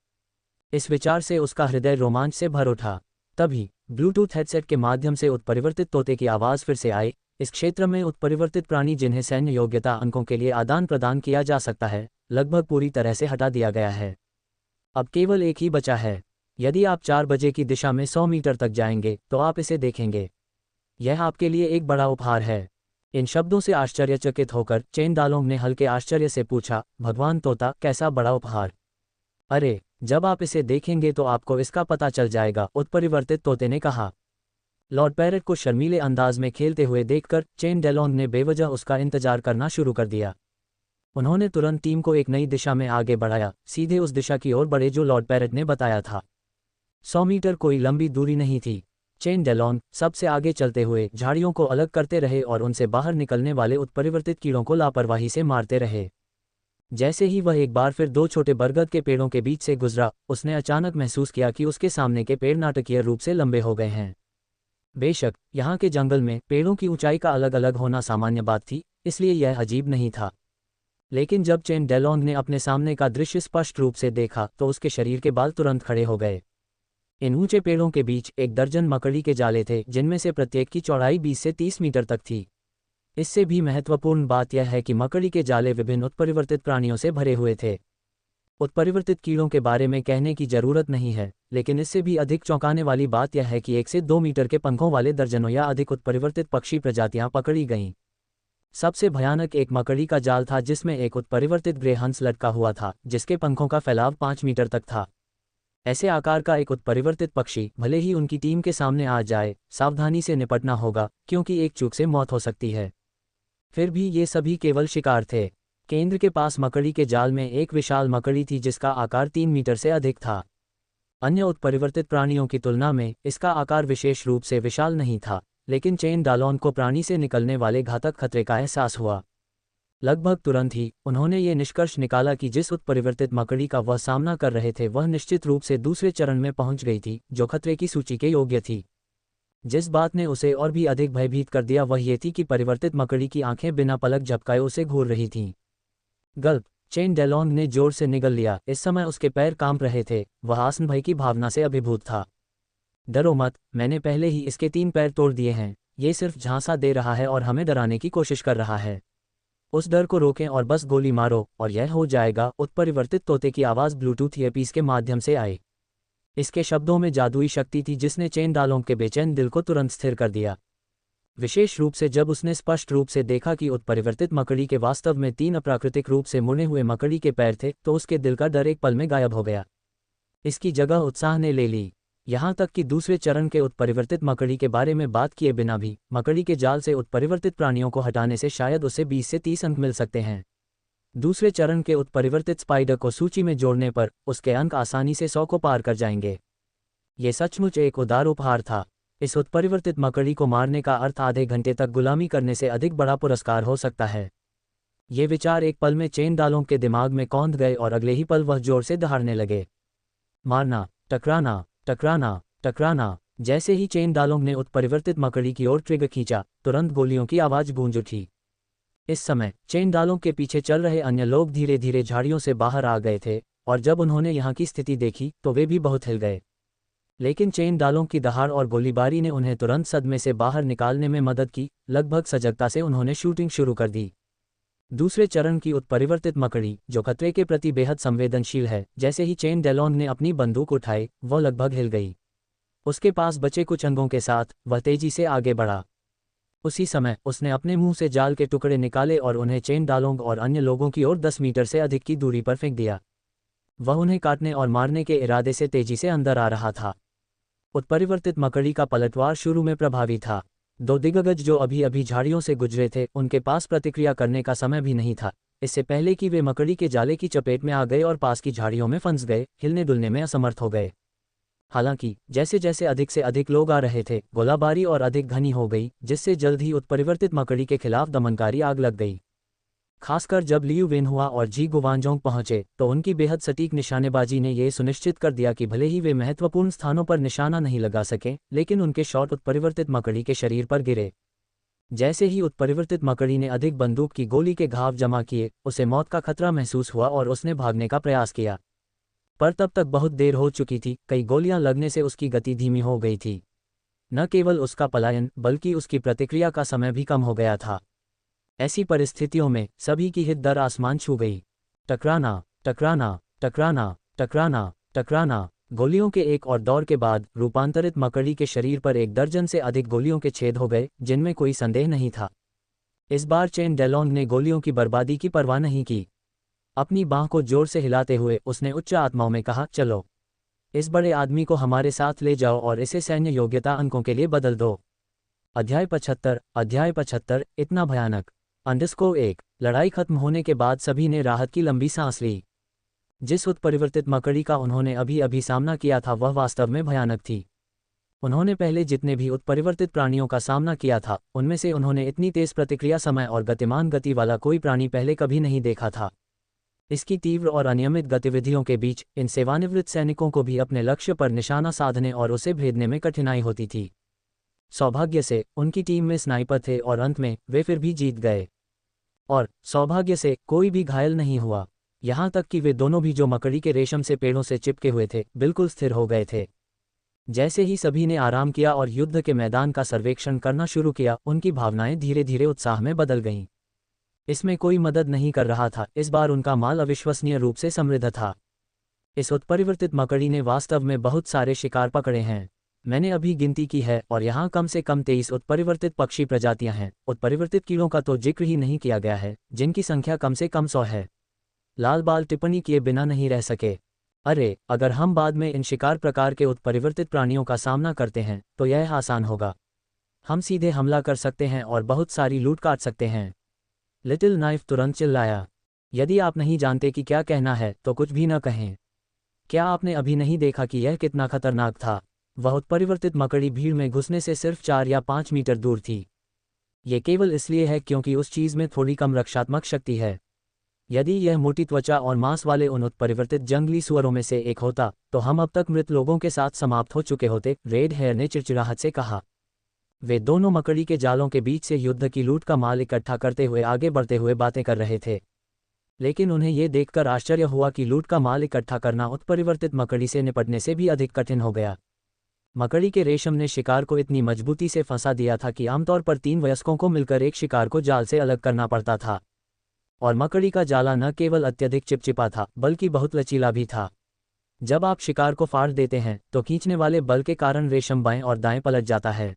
इस विचार से उसका हृदय रोमांच से भर उठा। तभी ब्लूटूथ हेडसेट के माध्यम से उत्परिवर्तित तोते की आवाज़ फिर से आई। इस क्षेत्र में उत्परिवर्तित प्राणी जिन्हें सैन्य योग्यता अंकों के लिए आदान प्रदान किया जा सकता है, लगभग पूरी तरह से हटा दिया गया है। अब केवल एक ही बचा है। यदि आप 4 बजे की दिशा में 100 मीटर तक जाएंगे तो आप इसे देखेंगे। यह आपके लिए एक बड़ा उपहार है। इन शब्दों से आश्चर्यचकित होकर चेन डालोंग ने हल्के आश्चर्य से पूछा, भगवान तोता, कैसा बड़ा उपहार? अरे, जब आप इसे देखेंगे तो आपको इसका पता चल जाएगा, उत्परिवर्तित तोते ने कहा। लॉर्ड पैरेट को शर्मीले अंदाज में खेलते हुए देखकर चेन डालोंग ने बेवजह उसका इंतजार करना शुरू कर दिया। उन्होंने तुरंत टीम को एक नई दिशा में आगे बढ़ाया, सीधे उस दिशा की ओर बढ़े जो लॉर्ड पैरेट ने बताया था। 100 मीटर कोई लंबी दूरी नहीं थी। चेन डेलॉन्ग सबसे आगे चलते हुए झाड़ियों को अलग करते रहे और उनसे बाहर निकलने वाले उत्परिवर्तित कीड़ों को लापरवाही से मारते रहे। जैसे ही वह एक बार फिर 2 छोटे बरगद के पेड़ों के बीच से गुजरा, उसने अचानक महसूस किया कि उसके सामने के पेड़ नाटकीय रूप से लंबे हो गए हैं। बेशक यहाँ के जंगल में पेड़ों की ऊंचाई का अलग अलग होना सामान्य बात थी, इसलिए यह अजीब नहीं था। लेकिन जब चेन डेलॉन्ग ने अपने सामने का दृश्य स्पष्ट रूप से देखा तो उसके शरीर के बाल तुरंत खड़े हो गए। इन ऊंचे पेड़ों के बीच 1 दर्जन मकड़ी के जाले थे, जिनमें से प्रत्येक की चौड़ाई 20 से 30 मीटर तक थी। इससे भी महत्वपूर्ण बात यह है कि मकड़ी के जाले विभिन्न उत्परिवर्तित प्राणियों से भरे हुए थे। उत्परिवर्तित कीड़ों के बारे में कहने की जरूरत नहीं है, लेकिन इससे भी अधिक चौंकाने वाली बात यह है कि 1 से 2 मीटर के पंखों वाले दर्जनों या अधिक उत्परिवर्तित पक्षी प्रजातियां पकड़ी गईं। सबसे भयानक एक मकड़ी का जाल था जिसमें एक उत्परिवर्तित ग्रे हंस लटका हुआ था, जिसके पंखों का फैलाव 5 मीटर तक था। ऐसे आकार का एक उत्परिवर्तित पक्षी भले ही उनकी टीम के सामने आ जाए, सावधानी से निपटना होगा, क्योंकि एक चूक से मौत हो सकती है। फिर भी ये सभी केवल शिकार थे। केंद्र के पास मकड़ी के जाल में एक विशाल मकड़ी थी जिसका आकार 3 मीटर से अधिक था। अन्य उत्परिवर्तित प्राणियों की तुलना में इसका आकार विशेष रूप से विशाल नहीं था, लेकिन चेन डालॉन को प्राणी से निकलने वाले घातक खतरे का एहसास हुआ। लगभग तुरंत ही उन्होंने ये निष्कर्ष निकाला कि जिस उत्परिवर्तित मकड़ी का वह सामना कर रहे थे वह निश्चित रूप से दूसरे चरण में पहुंच गई थी, जो खतरे की सूची के योग्य थी। जिस बात ने उसे और भी अधिक भयभीत कर दिया वह ये थी कि परिवर्तित मकड़ी की आंखें बिना पलक झपकाए उसे घूर रही थीं। गल्प। चेन डेलॉन्ग ने जोर से निगल लिया। इस समय उसके पैर कांप रहे थे, वह आसन भय की भावना से अभिभूत था। डरो मत, मैंने पहले ही इसके 3 पैर तोड़ दिए हैं। ये सिर्फ झांसा दे रहा है और हमें डराने की कोशिश कर रहा है। उस डर को रोकें और बस गोली मारो और यह हो जाएगा। उत्परिवर्तित तोते की आवाज़ ब्लूटूथ ईयरपीस के माध्यम से आई। इसके शब्दों में जादुई शक्ति थी जिसने चेन डालोंग के बेचैन दिल को तुरंत स्थिर कर दिया, विशेष रूप से जब उसने स्पष्ट रूप से देखा कि उत्परिवर्तित मकड़ी के वास्तव में 3 अप्राकृतिक रूप से मुड़े हुए मकड़ी के पैर थे, तो उसके दिल का डर एक पल में गायब हो गया। इसकी जगह उत्साह ने ले ली। यहाँ तक कि दूसरे चरण के उत्परिवर्तित मकड़ी के बारे में बात किए बिना भी मकड़ी के जाल से उत्परिवर्तित प्राणियों को हटाने से शायद उसे 20 से 30 अंक मिल सकते हैं। दूसरे चरण के उत्परिवर्तित स्पाइडर को सूची में जोड़ने पर उसके अंक आसानी से 100 को पार कर जाएंगे। ये सचमुच एक उदार उपहार था। इस उत्परिवर्तित मकड़ी को मारने का अर्थ आधे घंटे तक गुलामी करने से अधिक बड़ा पुरस्कार हो सकता है। ये विचार एक पल में चेन डालों के दिमाग में कौंध गए और अगले ही पल वह जोर से दहाड़ने लगे। मारना, टकराना, टकराना, टकराना। जैसे ही चेन डालों ने उत्परिवर्तित मकड़ी की ओर ट्रिगर खींचा, तुरंत गोलियों की आवाज गूंज उठी। इस समय चेन डालों के पीछे चल रहे अन्य लोग धीरे धीरे झाड़ियों से बाहर आ गए थे, और जब उन्होंने यहाँ की स्थिति देखी तो वे भी बहुत हिल गए। लेकिन चेन डालों की दहाड़ और गोलीबारी ने उन्हें तुरंत सदमे से बाहर निकालने में मदद की। लगभग सजगता से उन्होंने शूटिंग शुरू कर दी। दूसरे चरण की उत्परिवर्तित मकड़ी, जो खतरे के प्रति बेहद संवेदनशील है, जैसे ही चेन डेलॉन ने अपनी बंदूक उठाई, वह लगभग हिल गई। उसके पास बचे कुछ अंगों के साथ वह तेजी से आगे बढ़ा। उसी समय उसने अपने मुंह से जाल के टुकड़े निकाले और उन्हें चेन डालोंग और अन्य लोगों की ओर 10 मीटर से अधिक की दूरी पर फेंक दिया। वह उन्हें काटने और मारने के इरादे से तेजी से अंदर आ रहा था। उत्परिवर्तित मकड़ी का पलटवार शुरू में प्रभावी था। 2 दिग्गज जो अभी अभी झाड़ियों से गुजरे थे, उनके पास प्रतिक्रिया करने का समय भी नहीं था, इससे पहले कि वे मकड़ी के जाले की चपेट में आ गए और पास की झाड़ियों में फंस गए, हिलने डुलने में असमर्थ हो गए। हालांकि जैसे जैसे अधिक से अधिक लोग आ रहे थे, गोलाबारी और अधिक घनी हो गई, जिससे जल्द ही उत्परिवर्तित मकड़ी के खिलाफ दमनकारी आग लग गई। खासकर जब लियू वेनहुआ और जी गुवांजोंग पहुंचे, तो उनकी बेहद सटीक निशानेबाजी ने यह सुनिश्चित कर दिया कि भले ही वे महत्वपूर्ण स्थानों पर निशाना नहीं लगा सके, लेकिन उनके शॉट उत्परिवर्तित मकड़ी के शरीर पर गिरे। जैसे ही उत्परिवर्तित मकड़ी ने अधिक बंदूक की गोली के घाव जमा किए, उसे मौत का खतरा महसूस हुआ और उसने भागने का प्रयास किया। पर तब तक बहुत देर हो चुकी थी। कई गोलियां लगने से उसकी गति धीमी हो गई थी। न केवल उसका पलायन, बल्कि उसकी प्रतिक्रिया का समय भी कम हो गया था। ऐसी परिस्थितियों में सभी की हित दर आसमान छू गई। टकराना, टकराना, टकराना, टकराना, टकराना। गोलियों के एक और दौर के बाद रूपांतरित मकड़ी के शरीर पर 1 दर्जन से अधिक गोलियों के छेद हो गए, जिनमें कोई संदेह नहीं था। इस बार चेन डेलॉन्ग ने गोलियों की बर्बादी की परवाह नहीं की। अपनी बांह को जोर से हिलाते हुए उसने उच्च आत्माओं में कहा, चलो, इस बड़े आदमी को हमारे साथ ले जाओ और इसे सैन्य योग्यता अंकों के लिए बदल दो। अध्याय 75। इतना भयानक। _1 लड़ाई खत्म होने के बाद सभी ने राहत की लंबी सांस ली। जिस उत्परिवर्तित मकड़ी का उन्होंने अभी अभी सामना किया था वह वास्तव में भयानक थी। उन्होंने पहले जितने भी उत्परिवर्तित प्राणियों का सामना किया था उनमें से उन्होंने इतनी तेज प्रतिक्रिया समय और गतिमान गति वाला कोई प्राणी पहले कभी नहीं देखा था। इसकी तीव्र और अनियमित गतिविधियों के बीच इन सेवानिवृत्त सैनिकों को भी अपने लक्ष्य पर निशाना साधने और उसे भेदने में कठिनाई होती थी। सौभाग्य से उनकी टीम में स्नाइपर थे और अंत में वे फिर भी जीत गए। और सौभाग्य से कोई भी घायल नहीं हुआ, यहाँ तक कि वे दोनों भी जो मकड़ी के रेशम से पेड़ों से चिपके हुए थे बिल्कुल स्थिर हो गए थे। जैसे ही सभी ने आराम किया और युद्ध के मैदान का सर्वेक्षण करना शुरू किया, उनकी भावनाएं धीरे धीरे उत्साह में बदल गईं। इसमें कोई मदद नहीं कर रहा था, इस बार उनका माल अविश्वसनीय रूप से समृद्ध था। इस उत्परिवर्तित मकड़ी ने वास्तव में बहुत सारे शिकार पकड़े हैं। मैंने अभी गिनती की है और यहाँ कम से कम 23 उत्परिवर्तित पक्षी प्रजातियां हैं। उत्परिवर्तित कीड़ों का तो जिक्र ही नहीं किया गया है, जिनकी संख्या कम से कम 100 है। लाल बाल टिप्पणी किए बिना नहीं रह सके। अरे, अगर हम बाद में इन शिकार प्रकार के उत्परिवर्तित प्राणियों का सामना करते हैं तो यह आसान होगा। हम सीधे हमला कर सकते हैं और बहुत सारी लूट काट सकते हैं। लिटिल नाइफ तुरंत चिल्लाया। यदि आप नहीं जानते कि क्या कहना है तो कुछ भी न कहें। क्या आपने अभी नहीं देखा कि यह कितना खतरनाक था? वह उत्परिवर्तित मकड़ी भीड़ में घुसने से सिर्फ 4 या 5 मीटर दूर थी। ये केवल इसलिए है क्योंकि उस चीज़ में थोड़ी कम रक्षात्मक शक्ति है। यदि यह मोटी त्वचा और मांस वाले उन उत्परिवर्तित जंगली सुअरों में से एक होता तो हम अब तक मृत लोगों के साथ समाप्त हो चुके होते, रेड हेयर ने चिड़चिड़ाहट से कहा। वे दोनों मकड़ी के जालों के बीच से युद्ध की लूट का माल इकट्ठा करते हुए आगे बढ़ते हुए बातें कर रहे थे, लेकिन उन्हें यह देखकर आश्चर्य हुआ कि लूट का माल इकट्ठा करना उत्परिवर्तित मकड़ी से निपटने से भी अधिक कठिन हो गया। मकड़ी के रेशम ने शिकार को इतनी मजबूती से फंसा दिया था कि आमतौर पर 3 वयस्कों को मिलकर एक शिकार को जाल से अलग करना पड़ता था। और मकड़ी का जाला न केवल अत्यधिक चिपचिपा था बल्कि बहुत लचीला भी था। जब आप शिकार को फाड़ देते हैं तो खींचने वाले बल के कारण रेशम बाएं और दाएं पलट जाता है।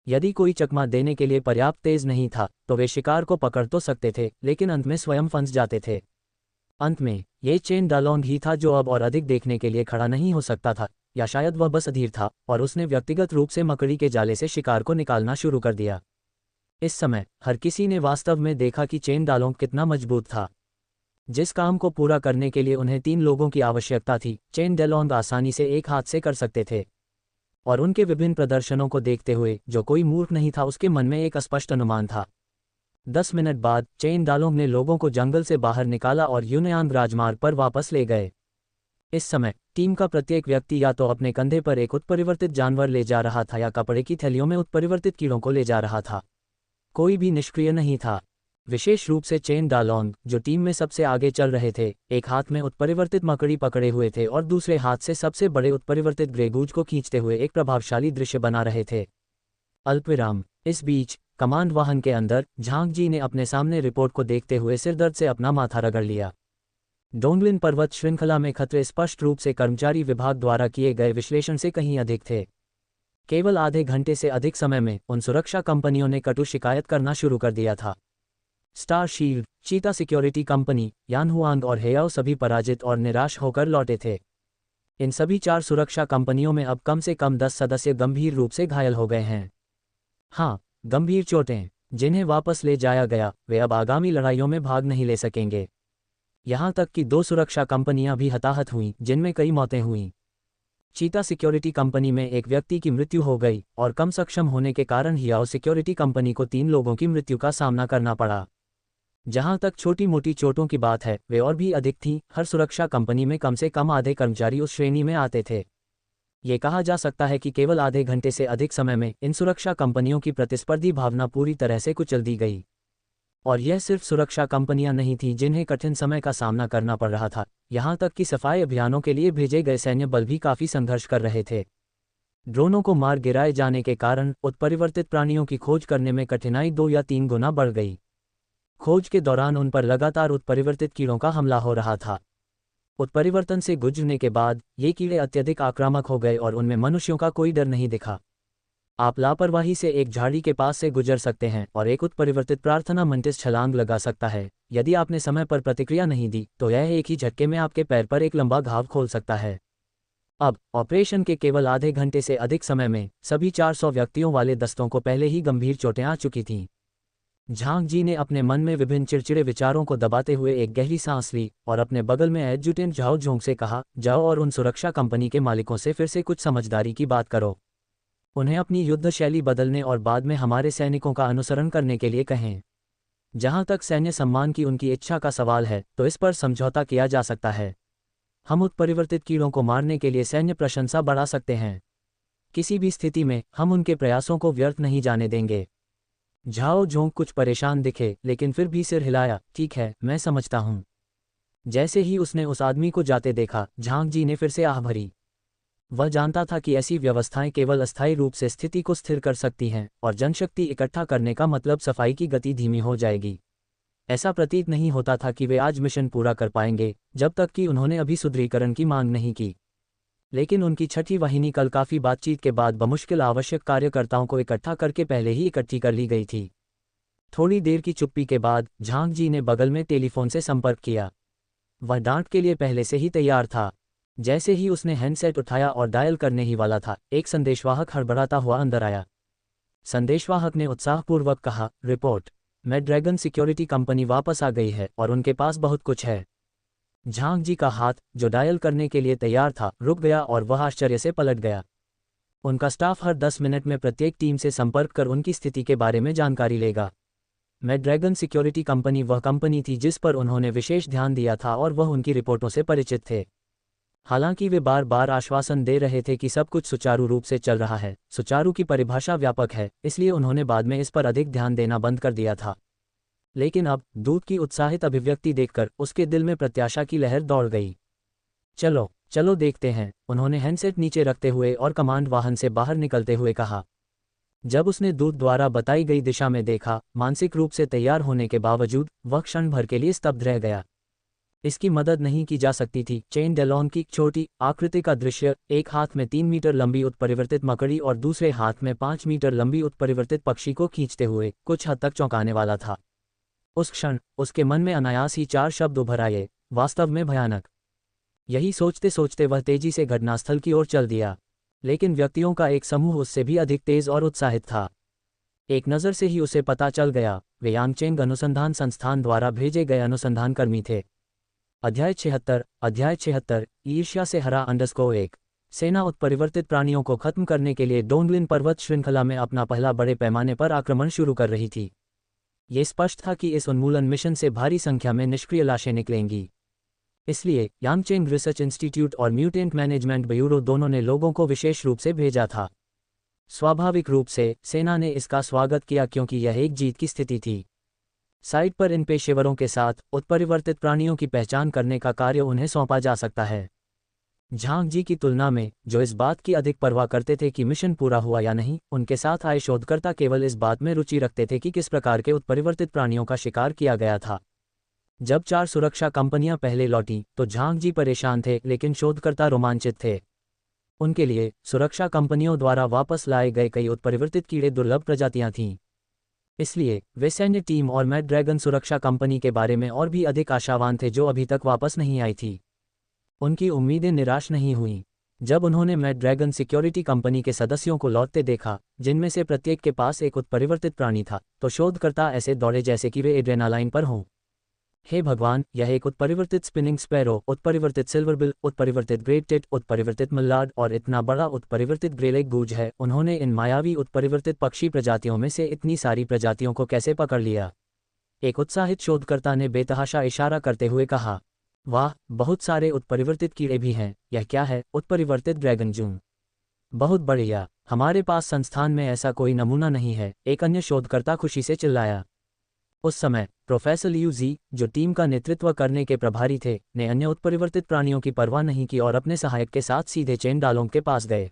यदि कोई चकमा देने के लिए पर्याप्त तेज नहीं था तो वे शिकार को पकड़ तो सकते थे, लेकिन अंत में स्वयं फंस जाते थे। अंत में ये चेन डालोंग ही था जो अब और अधिक देखने के लिए खड़ा नहीं हो सकता था, या शायद वह बस अधीर था और उसने व्यक्तिगत रूप से मकड़ी के जाले से शिकार को निकालना शुरू कर दिया। इस समय हर किसी ने वास्तव में देखा कि चेन डालोंग कितना मजबूत था। जिस काम को पूरा करने के लिए उन्हें 3 लोगों की आवश्यकता थी, चेन डालोंग आसानी से एक हाथ से कर सकते थे। और उनके विभिन्न प्रदर्शनों को देखते हुए जो कोई मूर्ख नहीं था उसके मन में एक स्पष्ट अनुमान था। 10 मिनट बाद चेन डालोंग ने लोगों को जंगल से बाहर निकाला और यूनयान राजमार्ग पर वापस ले गए। इस समय टीम का प्रत्येक व्यक्ति या तो अपने कंधे पर एक उत्परिवर्तित जानवर ले जा रहा था या कपड़े की थैलियों में उत्परिवर्तित कीड़ों को ले जा रहा था। कोई भी निष्क्रिय नहीं था। विशेष रूप से चेन डालोंग, जो टीम में सबसे आगे चल रहे थे, एक हाथ में उत्परिवर्तित मकड़ी पकड़े हुए थे और दूसरे हाथ से सबसे बड़े उत्परिवर्तित ग्रेगूज को खींचते हुए एक प्रभावशाली दृश्य बना रहे थे। अल्पविराम। इस बीच कमांड वाहन के अंदर झांग जी ने अपने सामने रिपोर्ट को देखते हुए सिरदर्द से अपना माथा रगड़ लिया। डोंगलिन पर्वत श्रृंखला में खतरे स्पष्ट रूप से कर्मचारी विभाग द्वारा किए गए विश्लेषण से कहीं अधिक थे। केवल आधे घंटे से अधिक समय में उन सुरक्षा कंपनियों ने कटु शिकायत करना शुरू कर दिया था। स्टार शील्ड, चीता सिक्योरिटी कंपनी, यानहुआंग और हेयाओ सभी पराजित और निराश होकर लौटे थे। इन सभी 4 सुरक्षा कंपनियों में अब कम से कम 10 सदस्य गंभीर रूप से घायल हो गए हैं। हाँ, गंभीर चोटें। जिन्हें वापस ले जाया गया वे अब आगामी लड़ाइयों में भाग नहीं ले सकेंगे। यहाँ तक कि 2 सुरक्षा कंपनियां भी हताहत हुईं, जिनमें कई मौतें हुईं। चीता सिक्योरिटी कंपनी में एक व्यक्ति की मृत्यु हो गई और कम सक्षम होने के कारण हियाओ सिक्योरिटी कंपनी को 3 लोगों की मृत्यु का सामना करना पड़ा। जहां तक छोटी मोटी चोटों की बात है वे और भी अधिक थीं। हर सुरक्षा कंपनी में कम से कम आधे कर्मचारी उस श्रेणी में आते थे। ये कहा जा सकता है कि केवल आधे घंटे से अधिक समय में इन सुरक्षा कंपनियों की प्रतिस्पर्धी भावना पूरी तरह से कुचल दी गई। और यह सिर्फ सुरक्षा कंपनियां नहीं थीं जिन्हें कठिन समय का सामना करना पड़ रहा था, यहां तक कि सफाई अभियानों के लिए भेजे गए सैन्य बल भी काफी संघर्ष कर रहे थे। ड्रोनों को मार गिराए जाने के कारण उत्परिवर्तित प्राणियों की खोज करने में कठिनाई 2 या 3 गुना बढ़ गई। खोज के दौरान उन पर लगातार उत्परिवर्तित कीड़ों का हमला हो रहा था। उत्परिवर्तन से गुजरने के बाद ये कीड़े अत्यधिक आक्रामक हो गए और उनमें मनुष्यों का कोई डर नहीं दिखा। आप लापरवाही से एक झाड़ी के पास से गुजर सकते हैं और एक उत्परिवर्तित प्रार्थना मंटिस छलांग लगा सकता है। यदि आपने समय पर प्रतिक्रिया नहीं दी तो यह एक ही झटके में आपके पैर पर एक लंबा घाव खोल सकता है। अब ऑपरेशन के केवल आधे घंटे से अधिक समय में सभी 400 व्यक्तियों वाले दस्तों को पहले ही गंभीर चोटें आ चुकी थीं। झांग जी ने अपने मन में विभिन्न चिड़चिड़े विचारों को दबाते हुए एक गहरी सांस ली और अपने बगल में एडजुटेंट झाओ झोंग से कहा, जाओ और उन सुरक्षा कंपनी के मालिकों से फिर से कुछ समझदारी की बात करो। उन्हें अपनी युद्ध शैली बदलने और बाद में हमारे सैनिकों का अनुसरण करने के लिए कहें। जहां तक सैन्य सम्मान की उनकी इच्छा का सवाल है तो इस पर समझौता किया जा सकता है। हम उत्परिवर्तित कीड़ों को मारने के लिए सैन्य प्रशंसा बढ़ा सकते हैं। किसी भी स्थिति में हम उनके प्रयासों को व्यर्थ नहीं जाने देंगे। झाओ झोंग कुछ परेशान दिखे लेकिन फिर भी सिर हिलाया, ठीक है, मैं समझता हूं। जैसे ही उसने उस आदमी को जाते देखा, झांग जी ने फिर से आह भरी। वह जानता था कि ऐसी व्यवस्थाएं केवल अस्थायी रूप से स्थिति को स्थिर कर सकती हैं और जनशक्ति इकट्ठा करने का मतलब सफाई की गति धीमी हो जाएगी। ऐसा प्रतीत नहीं होता था कि वे आज मिशन पूरा कर पाएंगे जब तक कि उन्होंने अभी सुदृढ़ीकरण की मांग नहीं की। लेकिन उनकी छठी वाहिनी कल काफ़ी बातचीत के बाद बमुश्किल आवश्यक कार्यकर्ताओं को इकट्ठा करके पहले ही इकट्ठी कर ली गई थी। थोड़ी देर की चुप्पी के बाद झांग जी ने बगल में टेलीफोन से संपर्क किया। वह डांट के लिए पहले से ही तैयार था। जैसे ही उसने हैंडसेट उठाया और डायल करने ही वाला था, एक संदेशवाहक हड़बड़ाता हुआ अंदर आया। संदेशवाहक ने उत्साहपूर्वक कहा, रिपोर्ट, मैं ड्रैगन सिक्योरिटी कंपनी वापस आ गई है और उनके पास बहुत कुछ है। झांग जी का हाथ, जो डायल करने के लिए तैयार था, रुक गया और वह आश्चर्य से पलट गया। उनका स्टाफ हर 10 मिनट में प्रत्येक टीम से संपर्क कर उनकी स्थिति के बारे में जानकारी लेगा। मैं ड्रैगन सिक्योरिटी कंपनी वह कंपनी थी जिस पर उन्होंने विशेष ध्यान दिया था और वह उनकी रिपोर्टों से परिचित थे। हालांकि वे बार बार आश्वासन दे रहे थे कि सब कुछ सुचारू रूप से चल रहा है। सुचारू की परिभाषा व्यापक है, इसलिए उन्होंने बाद में इस पर अधिक ध्यान देना बंद कर दिया था। लेकिन अब दूत की उत्साहित अभिव्यक्ति देखकर उसके दिल में प्रत्याशा की लहर दौड़ गई। चलो चलो देखते हैं, उन्होंने हैंडसेट नीचे रखते हुए और कमांड वाहन से बाहर निकलते हुए कहा। जब उसने दूत द्वारा बताई गई दिशा में देखा, मानसिक रूप से तैयार होने के बावजूद वह क्षण भर के लिए स्तब्ध रह गया। इसकी मदद नहीं की जा सकती थी। चेन डेलॉन की छोटी आकृति का दृश्य, एक हाथ में 3 मीटर लंबी उत्परिवर्तित मकड़ी और दूसरे हाथ में 5 मीटर लंबी उत्परिवर्तित पक्षी को खींचते हुए, कुछ हद तक चौंकाने वाला था। उस क्षण उसके मन में अनायास ही 4 शब्द उभर आए, वास्तव में भयानक। यही सोचते सोचते वह तेजी से घटनास्थल की ओर चल दिया। लेकिन व्यक्तियों का एक समूह उससे भी अधिक तेज और उत्साहित था। एक नज़र से ही उसे पता चल गया, वे यांगचेंग अनुसंधान संस्थान द्वारा भेजे गए अनुसंधानकर्मी थे। अध्याय 76, ईर्ष्या से हरा _1। सेना उत्परिवर्तित प्राणियों को खत्म करने के लिए डोंगलिन पर्वत श्रृंखला में अपना पहला बड़े पैमाने पर आक्रमण शुरू कर रही थी। ये स्पष्ट था कि इस उन्मूलन मिशन से भारी संख्या में निष्क्रिय लाशें निकलेंगी। इसलिए यांगचेंग रिसर्च इंस्टीट्यूट और म्यूटेंट मैनेजमेंट ब्यूरो दोनों ने लोगों को विशेष रूप से भेजा था। स्वाभाविक रूप से सेना ने इसका स्वागत किया क्योंकि यह एक जीत की स्थिति थी। साइट पर इन पेशेवरों के साथ उत्परिवर्तित प्राणियों की पहचान करने का कार्य उन्हें सौंपा जा सकता है। झांग जी की तुलना में, जो इस बात की अधिक परवाह करते थे कि मिशन पूरा हुआ या नहीं, उनके साथ आए शोधकर्ता केवल इस बात में रुचि रखते थे कि किस प्रकार के उत्परिवर्तित प्राणियों का शिकार किया गया था। जब 4 सुरक्षा कंपनियां पहले लौटीं तो झांग जी परेशान थे, लेकिन शोधकर्ता रोमांचित थे। उनके लिए सुरक्षा कंपनियों द्वारा वापस लाए गए कई उत्परिवर्तित कीड़े दुर्लभ प्रजातियां थीं। इसलिए वे सैन्य टीम और मैड ड्रैगन सुरक्षा कंपनी के बारे में और भी अधिक आशावान थे, जो अभी तक वापस नहीं आई थी। उनकी उम्मीदें निराश नहीं हुईं। जब उन्होंने मैड ड्रैगन सिक्योरिटी कंपनी के सदस्यों को लौटते देखा, जिनमें से प्रत्येक के पास एक उत्परिवर्तित प्राणी था, तो शोधकर्ता ऐसे दौड़े जैसे कि वे एड्रेनालाइन पर हों। हे भगवान, यह एक उत्परिवर्तित स्पिनिंग स्पैरो, उत्परिवर्तित सिल्वरबिल, उत्परिवर्तित ग्रेट टिट, उत्परिवर्तित मल्लाड और इतना बड़ा उत्परिवर्तित ग्रेलेग गूज है। उन्होंने इन मायावी उत्परिवर्तित पक्षी प्रजातियों में से इतनी सारी प्रजातियों को कैसे पकड़ लिया? एक उत्साहित शोधकर्ता ने बेतहाशा इशारा करते हुए कहा। वाह, बहुत सारे उत्परिवर्तित कीड़े भी हैं। यह क्या है? उत्परिवर्तित ड्रैगन जून। बहुत बढ़िया, हमारे पास संस्थान में ऐसा कोई नमूना नहीं है, एक अन्य शोधकर्ता खुशी से चिल्लाया। उस समय प्रोफेसर लियू जी, जो टीम का नेतृत्व करने के प्रभारी थे, ने अन्य उत्परिवर्तित प्राणियों की परवाह नहीं की और अपने सहायक के साथ सीधे चेन डालोंग के पास गए।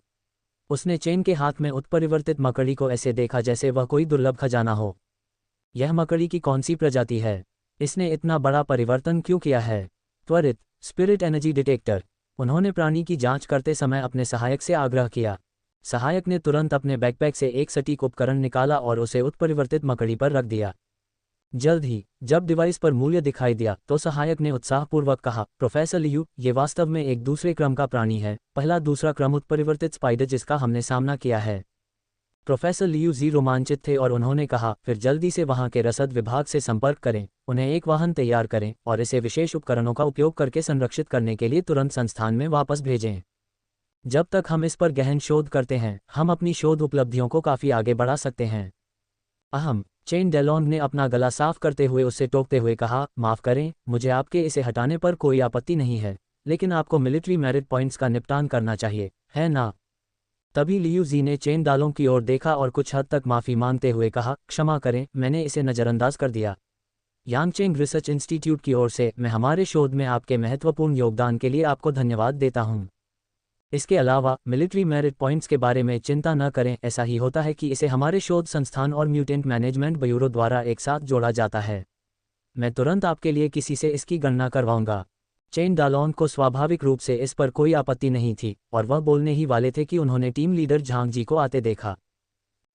उसने चेन के हाथ में उत्परिवर्तित मकड़ी को ऐसे देखा जैसे वह कोई दुर्लभ खजाना हो। यह मकड़ी की कौन सी प्रजाति है? इसने इतना बड़ा परिवर्तन क्यों किया है? त्वरित स्पिरिट एनर्जी डिटेक्टर, उन्होंने प्राणी की जांच करते समय अपने सहायक से आग्रह किया। सहायक ने तुरंत अपने बैकपैक से एक सटीक उपकरण निकाला और उसे उत्परिवर्तित मकड़ी पर रख दिया। जल्द ही जब डिवाइस पर मूल्य दिखाई दिया तो सहायक ने उत्साहपूर्वक कहा, प्रोफेसर लियू, ये वास्तव में एक दूसरे क्रम का प्राणी है, पहला दूसरा क्रम उत्परिवर्तित स्पाइडर जिसका हमने सामना किया है। प्रोफेसर लियू जी रोमांचित थे और उन्होंने कहा, फिर जल्दी से वहां के रसद विभाग से संपर्क करें, उन्हें एक वाहन तैयार करें और इसे विशेष उपकरणों का उपयोग करके संरक्षित करने के लिए तुरंत संस्थान में वापस भेजें। जब तक हम इस पर गहन शोध करते हैं, हम अपनी शोध उपलब्धियों को काफ़ी आगे बढ़ा सकते हैं। अहम। चेन डेलोंग ने अपना गला साफ करते हुए उससे टोकते हुए कहा, माफ़ करें, मुझे आपके इसे हटाने पर कोई आपत्ति नहीं है, लेकिन आपको मिलिट्री मेरिट पॉइंट्स का निपटान करना चाहिए, है ना? तभी लियू जी ने चेन डालोंग की ओर देखा और कुछ हद तक माफ़ी मांगते हुए कहा, क्षमा करें, मैंने इसे नज़रअंदाज कर दिया। यांगचेंग रिसर्च इंस्टीट्यूट की ओर से मैं हमारे शोध में आपके महत्वपूर्ण योगदान के लिए आपको धन्यवाद देता हूँ। इसके अलावा मिलिट्री मेरिट पॉइंट्स के बारे में चिंता न करें, ऐसा ही होता है कि इसे हमारे शोध संस्थान और म्यूटेंट मैनेजमेंट ब्यूरो द्वारा एक साथ जोड़ा जाता है। मैं तुरंत आपके लिए किसी से इसकी गणना करवाऊंगा। चेन डालोंग को स्वाभाविक रूप से इस पर कोई आपत्ति नहीं थी और वह बोलने ही वाले थे कि उन्होंने टीम लीडर झांग जी को आते देखा।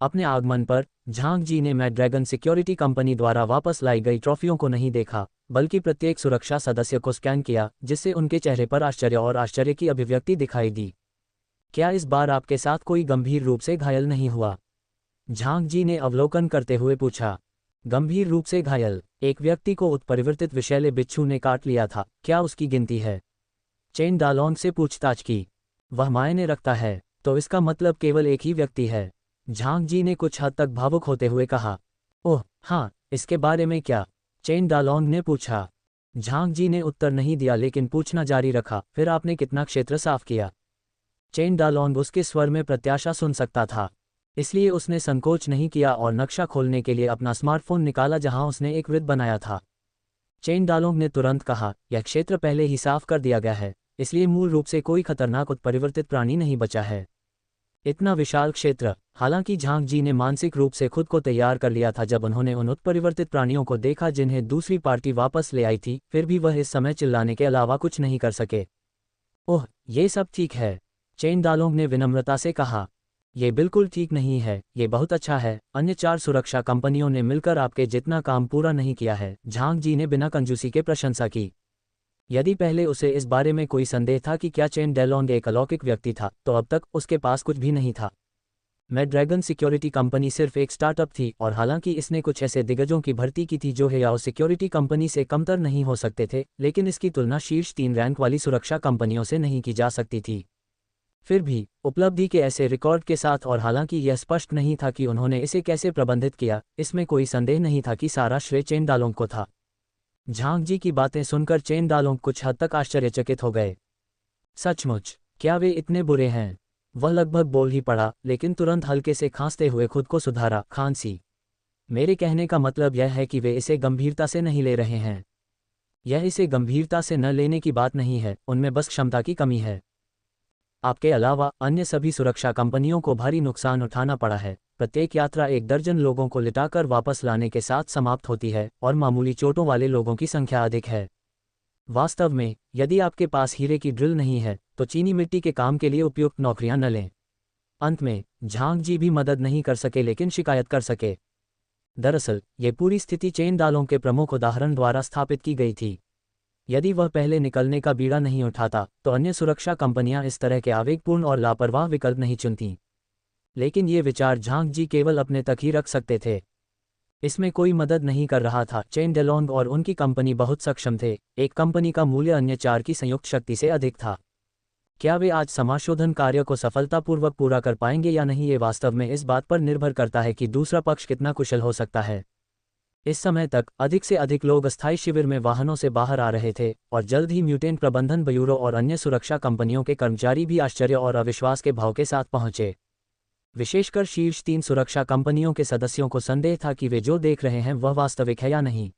अपने आगमन पर झांग जी ने मैड ड्रैगन सिक्योरिटी कंपनी द्वारा वापस लाई गई ट्रॉफियों को नहीं देखा, बल्कि प्रत्येक सुरक्षा सदस्य को स्कैन किया, जिससे उनके चेहरे पर आश्चर्य और आश्चर्य की अभिव्यक्ति दिखाई दी। क्या इस बार आपके साथ कोई गंभीर रूप से घायल नहीं हुआ? झांग जी ने अवलोकन करते हुए पूछा। गंभीर रूप से घायल? एक व्यक्ति को उत्परिवर्तित विषैले बिच्छू ने काट लिया था, क्या उसकी गिनती है? चेन डालोंग से पूछताछ की। वह मायने रखता है, तो इसका मतलब केवल एक ही व्यक्ति है। झांग जी ने कुछ हद तक भावुक होते हुए कहा। ओह हाँ, इसके बारे में क्या? चेन डालोंग ने पूछा। झांग जी ने उत्तर नहीं दिया लेकिन पूछना जारी रखा, फिर आपने कितना क्षेत्र साफ किया? चेन डालोंग उसके स्वर में प्रत्याशा सुन सकता था, इसलिए उसने संकोच नहीं किया और नक्शा खोलने के लिए अपना स्मार्टफोन निकाला जहां उसने एक वृत्त बनाया था। चेन डालोंग ने तुरंत कहा, यह क्षेत्र पहले ही साफ कर दिया गया है, इसलिए मूल रूप से कोई खतरनाक उत्परिवर्तित प्राणी नहीं बचा है। इतना विशाल क्षेत्र। हालांकि झांग जी ने मानसिक रूप से खुद को तैयार कर लिया था जब उन्होंने उन उत्परिवर्तित प्राणियों को देखा जिन्हें दूसरी पार्टी वापस ले आई थी, फिर भी वह इस समय चिल्लाने के अलावा कुछ नहीं कर सके। ओह, ये सब ठीक है, चेन डालोंग ने विनम्रता से कहा। ये बिल्कुल ठीक नहीं है, ये बहुत अच्छा है, अन्य 4 सुरक्षा कंपनियों ने मिलकर आपके जितना काम पूरा नहीं किया है। झांग जी ने बिना कंजूसी के प्रशंसा की। यदि पहले उसे इस बारे में कोई संदेह था कि क्या चेन डेलोंग एक अलौकिक व्यक्ति था, तो अब तक उसके पास कुछ भी नहीं था। मैड ड्रैगन सिक्योरिटी कंपनी सिर्फ एक स्टार्टअप थी और हालांकि इसने कुछ ऐसे दिग्गजों की भर्ती की थी जो हेयाओ सिक्योरिटी कंपनी से कमतर नहीं हो सकते थे, लेकिन इसकी तुलना शीर्ष 3 रैंक वाली सुरक्षा कंपनियों से नहीं की जा सकती थी। फिर भी उपलब्धि के ऐसे रिकॉर्ड के साथ और हालांकि यह स्पष्ट नहीं था कि उन्होंने इसे कैसे प्रबंधित किया, इसमें कोई संदेह नहीं था कि सारा श्रेय चेन डालोंग को था। झांग जी की बातें सुनकर चेन डालोंग कुछ हद तक आश्चर्यचकित हो गए। सचमुच? क्या वे इतने बुरे हैं? वह लगभग बोल ही पड़ा, लेकिन तुरंत हल्के से खांसते हुए खुद को सुधारा, खांसी। मेरे कहने का मतलब यह है कि वे इसे गंभीरता से नहीं ले रहे हैं। यह इसे गंभीरता से न लेने की बात नहीं है, उनमें बस क्षमता की कमी है। आपके अलावा अन्य सभी सुरक्षा कंपनियों को भारी नुकसान उठाना पड़ा है। प्रत्येक यात्रा 1 दर्जन लोगों को लिटाकर वापस लाने के साथ समाप्त होती है और मामूली चोटों वाले लोगों की संख्या अधिक है। वास्तव में, यदि आपके पास हीरे की ड्रिल नहीं है, तो चीनी मिट्टी के काम के लिए उपयुक्त नौकरियां न लें। अंत में, झांग जी भी मदद नहीं कर सके लेकिन शिकायत कर सके। दरअसल, ये पूरी स्थिति चेन डालों के प्रमुख उदाहरण द्वारा स्थापित की गई थी। यदि वह पहले निकलने का बीड़ा नहीं उठाता, तो अन्य सुरक्षा कंपनियां इस तरह के आवेगपूर्ण और लापरवाह विकल्प नहीं चुनतीं। लेकिन ये विचार झांग जी केवल अपने तक ही रख सकते थे। इसमें कोई मदद नहीं कर रहा था। चेन डेलोंग और उनकी कंपनी बहुत सक्षम थे। एक कंपनी का मूल्य अन्य 4 की संयुक्त शक्ति से अधिक था। क्या वे आज समाशोधन कार्य को सफलतापूर्वक पूरा कर पाएंगे या नहीं, ये वास्तव में इस बात पर निर्भर करता है कि दूसरा पक्ष कितना कुशल हो सकता है। इस समय तक अधिक से अधिक लोग अस्थायी शिविर में वाहनों से बाहर आ रहे थे और जल्द ही म्यूटेंट प्रबंधन ब्यूरो और अन्य सुरक्षा कंपनियों के कर्मचारी भी आश्चर्य और अविश्वास के भाव के साथ पहुंचे। विशेषकर शीर्ष 3 सुरक्षा कंपनियों के सदस्यों को संदेह था कि वे जो देख रहे हैं वह वास्तविक है या नहीं,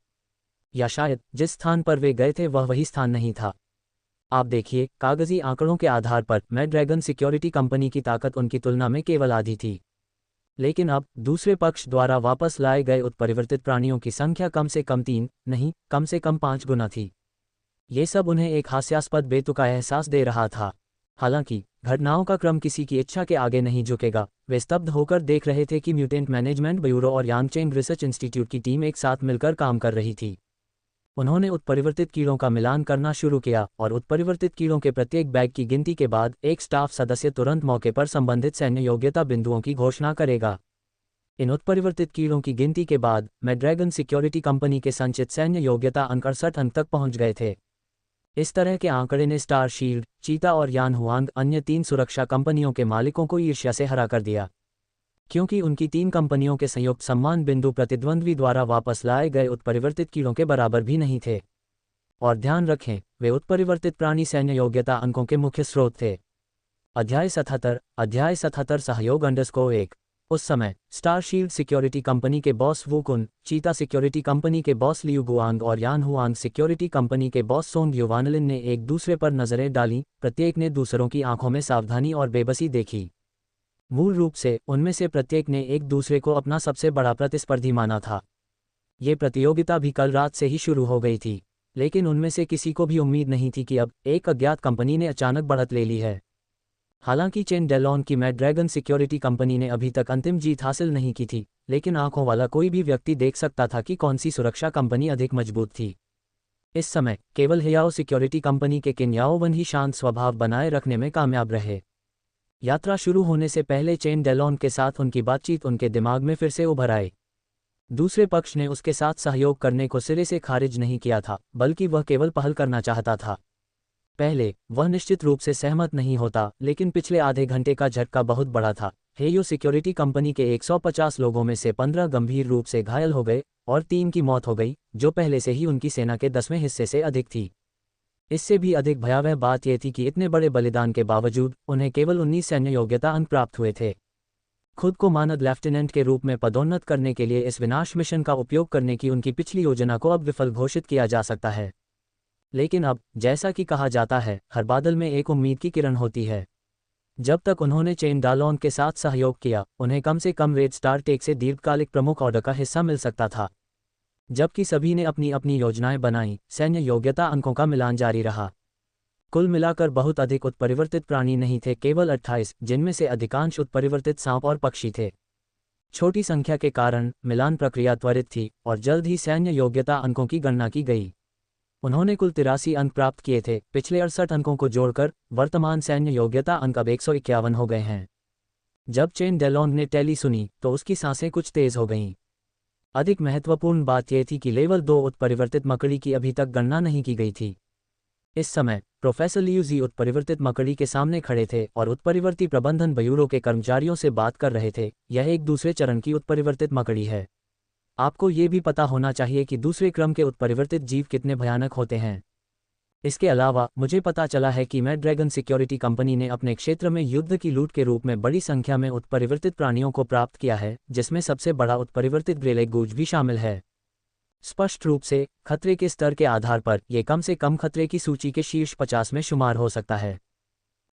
या शायद जिस स्थान पर वे गए थे वह वही स्थान नहीं था। आप देखिए, कागजी आंकड़ों के आधार पर मैड ड्रैगन सिक्योरिटी कंपनी की ताकत उनकी तुलना में केवल आधी थी। लेकिन अब दूसरे पक्ष द्वारा वापस लाए गए उत्परिवर्तित प्राणियों की संख्या कम से कम 3 नहीं, कम से कम 5 गुना थी। ये सब उन्हें एक हास्यास्पद बेतुका एहसास दे रहा था। हालांकि घटनाओं का क्रम किसी की इच्छा के आगे नहीं झुकेगा। वे स्तब्ध होकर देख रहे थे कि म्यूटेंट मैनेजमेंट ब्यूरो और यांगचेंग रिसर्च इंस्टीट्यूट की टीम एक साथ मिलकर काम कर रही थी। उन्होंने उत्परिवर्तित कीड़ों का मिलान करना शुरू किया और उत्परिवर्तित कीड़ों के प्रत्येक बैग की गिनती के बाद एक स्टाफ सदस्य तुरंत मौके पर संबंधित सैन्य योग्यता बिंदुओं की घोषणा करेगा। इन उत्परिवर्तित कीड़ों की गिनती के बाद मैड्रैगन सिक्योरिटी कंपनी के संचित सैन्य योग्यता अंक 68 अंक तक पहुंच गए थे। इस तरह के आंकड़े ने स्टार शील्ड, चीता और यान हुआंग अन्य 3 सुरक्षा कंपनियों के मालिकों को ईर्ष्या से हरा कर दिया, क्योंकि उनकी 3 कंपनियों के संयुक्त सम्मान बिंदु प्रतिद्वंद्वी द्वारा वापस लाए गए उत्परिवर्तित कीड़ों के बराबर भी नहीं थे। और ध्यान रखें, वे उत्परिवर्तित प्राणी सैन्य योग्यता अंकों के मुख्य स्रोत थे। अध्याय 77 सहयोग _1। उस समय स्टार शील्ड सिक्योरिटी कंपनी के बॉस वुकुन, चीता सिक्योरिटी कंपनी के बॉस लियू गुआंग और यान हुआंग सिक्योरिटी कंपनी के बॉस सोंग युवानलिन ने एक दूसरे पर नजरें डालीं। प्रत्येक ने दूसरों की आंखों में सावधानी और बेबसी देखी। मूल रूप से उनमें से प्रत्येक ने एक दूसरे को अपना सबसे बड़ा प्रतिस्पर्धी माना था। ये प्रतियोगिता भी कल रात से ही शुरू हो गई थी, लेकिन उनमें से किसी को भी उम्मीद नहीं थी कि अब एक अज्ञात कंपनी ने अचानक बढ़त ले ली है। हालांकि चेन डेलॉन की मैड्रैगन सिक्योरिटी कंपनी ने अभी तक अंतिम जीत हासिल नहीं की थी, लेकिन आंखों वाला कोई भी व्यक्ति देख सकता था कि कौन सी सुरक्षा कंपनी अधिक मजबूत थी। इस समय केवल हेयाओ सिक्योरिटी कंपनी के किन याओवन ही शांत स्वभाव बनाए रखने में कामयाब रहे। यात्रा शुरू होने से पहले चेन डेलॉन के साथ उनकी बातचीत उनके दिमाग में फिर से उभर आई। दूसरे पक्ष ने उसके साथ सहयोग करने को सिरे से खारिज नहीं किया था, बल्कि वह केवल पहल करना चाहता था। पहले वह निश्चित रूप से सहमत नहीं होता, लेकिन पिछले आधे घंटे का झटका बहुत बड़ा था। हेयो सिक्योरिटी कंपनी के 150 लोगों में से 15 गंभीर रूप से घायल हो गए और 3 की मौत हो गई, जो पहले से ही उनकी सेना के 10वें हिस्से से अधिक थी। इससे भी अधिक भयावह बात यह थी कि इतने बड़े बलिदान के बावजूद उन्हें केवल 19 सैन्य योग्यता अंक प्राप्त हुए थे। खुद को मानद लेफ्टिनेंट के रूप में पदोन्नत करने के लिए इस विनाश मिशन का उपयोग करने की उनकी पिछली योजना को अब विफल घोषित किया जा सकता है। लेकिन अब, जैसा कि कहा जाता है, हर बादल में एक उम्मीद की किरण होती है। जब तक उन्होंने चेन डालोन के साथ सहयोग किया, उन्हें कम से कम रेड स्टार टेक से दीर्घकालिक प्रमुख ऑर्डर का हिस्सा मिल सकता था। जबकि सभी ने अपनी अपनी योजनाएं बनाई, सैन्य योग्यता अंकों का मिलान जारी रहा। कुल मिलाकर बहुत अधिक उत्परिवर्तित प्राणी नहीं थे, केवल 28, जिनमें से अधिकांश उत्परिवर्तित सांप और पक्षी थे। छोटी संख्या के कारण मिलान प्रक्रिया त्वरित थी और जल्द ही सैन्य योग्यता अंकों की गणना की गई। उन्होंने कुल 83 अंक प्राप्त किए थे। पिछले 68 अंकों को जोड़कर वर्तमान सैन्य योग्यता अंक अब 151 हो गए हैं। जब चेन डेलॉन ने टैली सुनी तो उसकी सांसें कुछ तेज हो गईं। अधिक महत्वपूर्ण बात यह थी कि लेवल 2 उत्परिवर्तित मकड़ी की अभी तक गणना नहीं की गई थी। इस समय प्रोफेसर लियू जी उत्परिवर्तित मकड़ी के सामने खड़े थे और उत्परिवर्ती प्रबंधन ब्यूरो के कर्मचारियों से बात कर रहे थे। यह एक दूसरे चरण की उत्परिवर्तित मकड़ी है। आपको ये भी पता होना चाहिए कि दूसरे क्रम के उत्परिवर्तित जीव कितने भयानक होते हैं। इसके अलावा मुझे पता चला है कि मैड्रैगन सिक्योरिटी कंपनी ने अपने क्षेत्र में युद्ध की लूट के रूप में बड़ी संख्या में उत्परिवर्तित प्राणियों को प्राप्त किया है, जिसमें सबसे बड़ा उत्परिवर्तित ग्रेलेगूज भी शामिल है। स्पष्ट रूप से खतरे के स्तर के आधार पर यह कम से कम खतरे की सूची के शीर्ष 50 में शुमार हो सकता है।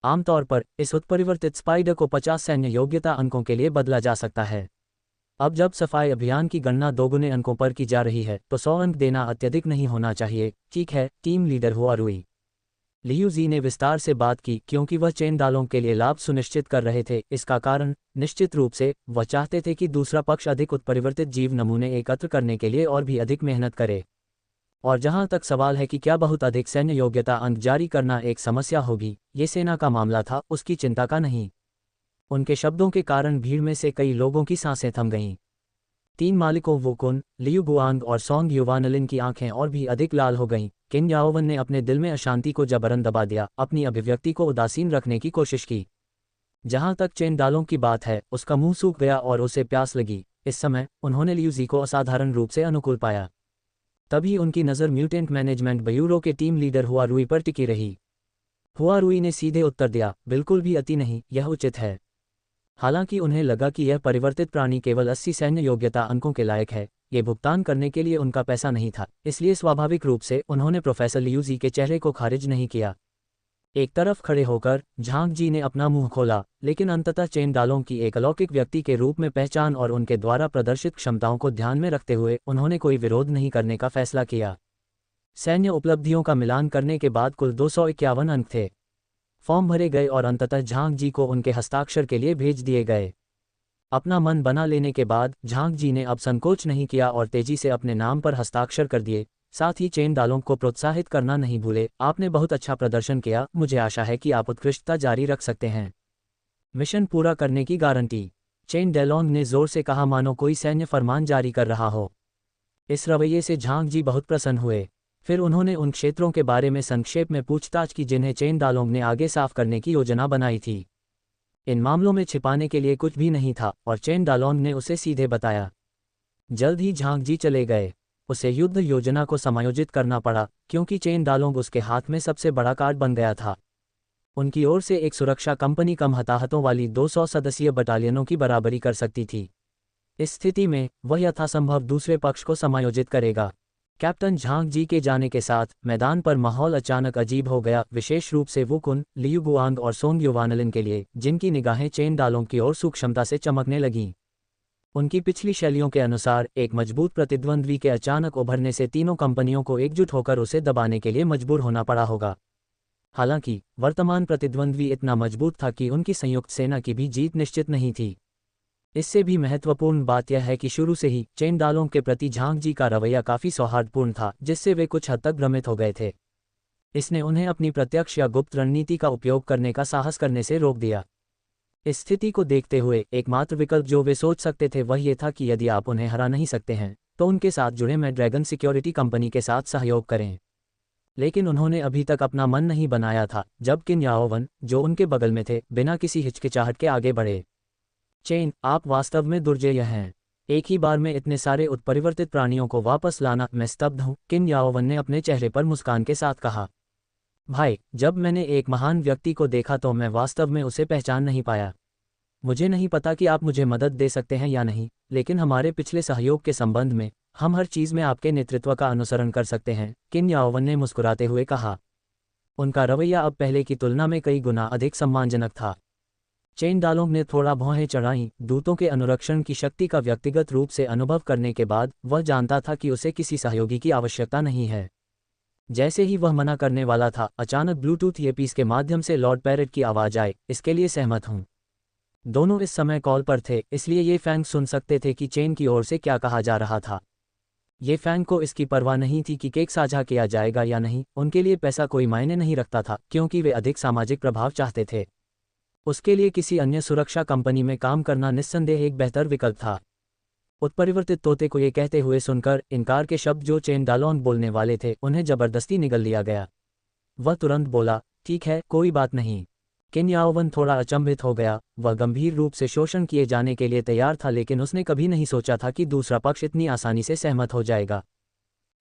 आमतौर पर इस उत्परिवर्तित स्पाइडर को 50 सैन्य योग्यता अंकों के लिए बदला जा सकता है। अब जब सफाई अभियान की गणना 2 गुने अंकों पर की जा रही है, तो 100 अंक देना अत्यधिक नहीं होना चाहिए, ठीक है? टीम लीडर हुआरुई लियू जी ने विस्तार से बात की, क्योंकि वह चेन डालों के लिए लाभ सुनिश्चित कर रहे थे। इसका कारण निश्चित रूप से वह चाहते थे कि दूसरा पक्ष अधिक उत्परिवर्तित जीव नमूने एकत्र करने के लिए और भी अधिक मेहनत करे। और जहां तक सवाल है कि क्या बहुत अधिक सैन्य योग्यता अंक जारी करना एक समस्या होगी, ये सेना का मामला था, उसकी चिंता का नहीं। उनके शब्दों के कारण भीड़ में से कई लोगों की सांसें थम गईं। 3 मालिकों वुकुन, लियू गुआंग और सोंग युवानलिन की आंखें और भी अधिक लाल हो गईं। किन याओवन ने अपने दिल में अशांति को जबरन दबा दिया, अपनी अभिव्यक्ति को उदासीन रखने की कोशिश की। जहां तक चेन डालों की बात है, उसका मुंह सूख गया और उसे प्यास लगी। इस समय उन्होंने लियू जी को असाधारण रूप से अनुकूल पाया। तभी उनकी नज़र म्यूटेंट मैनेजमेंट ब्यूरो के टीम लीडर हुआरुई पर टिकी रही। हुआरुई ने सीधे उत्तर दिया, बिल्कुल भी अति नहीं, यह उचित है। हालांकि उन्हें लगा कि यह परिवर्तित प्राणी केवल 80 सैन्य योग्यता अंकों के लायक है, ये भुगतान करने के लिए उनका पैसा नहीं था, इसलिए स्वाभाविक रूप से उन्होंने प्रोफेसर लियू जी के चेहरे को खारिज नहीं किया। एक तरफ खड़े होकर झांग जी ने अपना मुंह खोला, लेकिन अंततः चेन डालों की एक अलौकिक व्यक्ति के रूप में पहचान और उनके द्वारा प्रदर्शित क्षमताओं को ध्यान में रखते हुए उन्होंने कोई विरोध नहीं करने का फैसला किया। सैन्य उपलब्धियों का मिलान करने के बाद कुल 251 अंक थे। फॉर्म भरे गए और अंततः झांग जी को उनके हस्ताक्षर के लिए भेज दिए गए। अपना मन बना लेने के बाद झांग जी ने अब संकोच नहीं किया और तेजी से अपने नाम पर हस्ताक्षर कर दिए। साथ ही चेन डालोंग को प्रोत्साहित करना नहीं भूले। आपने बहुत अच्छा प्रदर्शन किया, मुझे आशा है कि आप उत्कृष्टता जारी रख सकते हैं। मिशन पूरा करने की गारंटी, चेन डेलोंग ने जोर से कहा मानो कोई सैन्य फरमान जारी कर रहा हो। इस रवैये से झांग जी बहुत प्रसन्न हुए। फिर उन्होंने उन क्षेत्रों के बारे में संक्षेप में पूछताछ की जिन्हें चेन डालोंग ने आगे साफ करने की योजना बनाई थी। इन मामलों में छिपाने के लिए कुछ भी नहीं था और चेन डालोंग ने उसे सीधे बताया। जल्द ही झांग जी चले गए। उसे युद्ध योजना को समायोजित करना पड़ा क्योंकि चेन डालोंग उसके हाथ में सबसे बड़ा कार्ड बन गया था। उनकी ओर से एक सुरक्षा कंपनी कम हताहतों वाली 200 सदस्यीय बटालियनों की बराबरी कर सकती थी। इस स्थिति में वह यथासंभव दूसरे पक्ष को समायोजित करेगा। कैप्टन झांग जी के जाने के साथ मैदान पर माहौल अचानक अजीब हो गया, विशेष रूप से वु कुन, लियू गुआंग और सोंग युवानलिन के लिए, जिनकी निगाहें चेन डालोंग की ओर सूक्ष्मता से चमकने लगीं। उनकी पिछली शैलियों के अनुसार एक मजबूत प्रतिद्वंद्वी के अचानक उभरने से तीनों कंपनियों को एकजुट होकर उसे दबाने के लिए मजबूर होना पड़ा होगा। हालांकि वर्तमान प्रतिद्वंद्वी इतना मजबूत था कि उनकी संयुक्त सेना की भी जीत निश्चित नहीं थी। इससे भी महत्वपूर्ण बात यह है कि शुरू से ही चेन डालोंग के प्रति झांग जी का रवैया काफी सौहार्दपूर्ण था, जिससे वे कुछ हद तक भ्रमित हो गए थे। इसने उन्हें अपनी प्रत्यक्ष या गुप्त रणनीति का उपयोग करने का साहस करने से रोक दिया। इस स्थिति को देखते हुए एकमात्र विकल्प जो वे सोच सकते थे वह ये था कि यदि आप उन्हें हरा नहीं सकते हैं तो उनके साथ जुड़े मैं ड्रैगन सिक्योरिटी कंपनी के साथ सहयोग करें। लेकिन उन्होंने अभी तक अपना मन नहीं बनाया था जब किन याओवन, जो उनके बगल में थे, बिना किसी हिचकिचाहट के आगे बढ़े। चेन, आप वास्तव में दुर्जेय हैं। एक ही बार में इतने सारे उत्परिवर्तित प्राणियों को वापस लाना, मैं स्तब्ध हूँ, किन याओवन ने अपने चेहरे पर मुस्कान के साथ कहा। भाई, जब मैंने एक महान व्यक्ति को देखा तो मैं वास्तव में उसे पहचान नहीं पाया। मुझे नहीं पता कि आप मुझे मदद दे सकते हैं या नहीं, लेकिन हमारे पिछले सहयोग के संबंध में हम हर चीज़ में आपके नेतृत्व का अनुसरण कर सकते हैं, किन याओवन ने मुस्कुराते हुए कहा। उनका रवैया अब पहले की तुलना में कई गुना अधिक सम्मानजनक था। चेन डालोंग ने थोड़ा भौहें चढ़ाईं। दूतों के अनुरक्षण की शक्ति का व्यक्तिगत रूप से अनुभव करने के बाद वह जानता था कि उसे किसी सहयोगी की आवश्यकता नहीं है। जैसे ही वह मना करने वाला था, अचानक ब्लूटूथ ईयरपीस के माध्यम से लॉर्ड पैरेट की आवाज़ आई, इसके लिए सहमत हूँ। दोनों इस समय कॉल पर थे, इसलिए ये फैंग सुन सकते थे कि चेन की ओर से क्या कहा जा रहा था। ये फैंग को इसकी परवाह नहीं थी कि केक साझा किया जाएगा या नहीं, उनके लिए पैसा कोई मायने नहीं रखता था क्योंकि वे अधिक सामाजिक प्रभाव चाहते थे। उसके लिए किसी अन्य सुरक्षा कंपनी में काम करना निस्संदेह एक बेहतर विकल्प था। उत्परिवर्तित तोते को ये कहते हुए सुनकर इनकार के शब्द जो चेन डालोंग बोलने वाले थे उन्हें जबरदस्ती निगल लिया गया। वह तुरंत बोला, ठीक है, कोई बात नहीं। किन याओवन थोड़ा अचंभित हो गया। वह गंभीर रूप से शोषण किए जाने के लिए तैयार था, लेकिन उसने कभी नहीं सोचा था कि दूसरा पक्ष इतनी आसानी से सहमत हो जाएगा।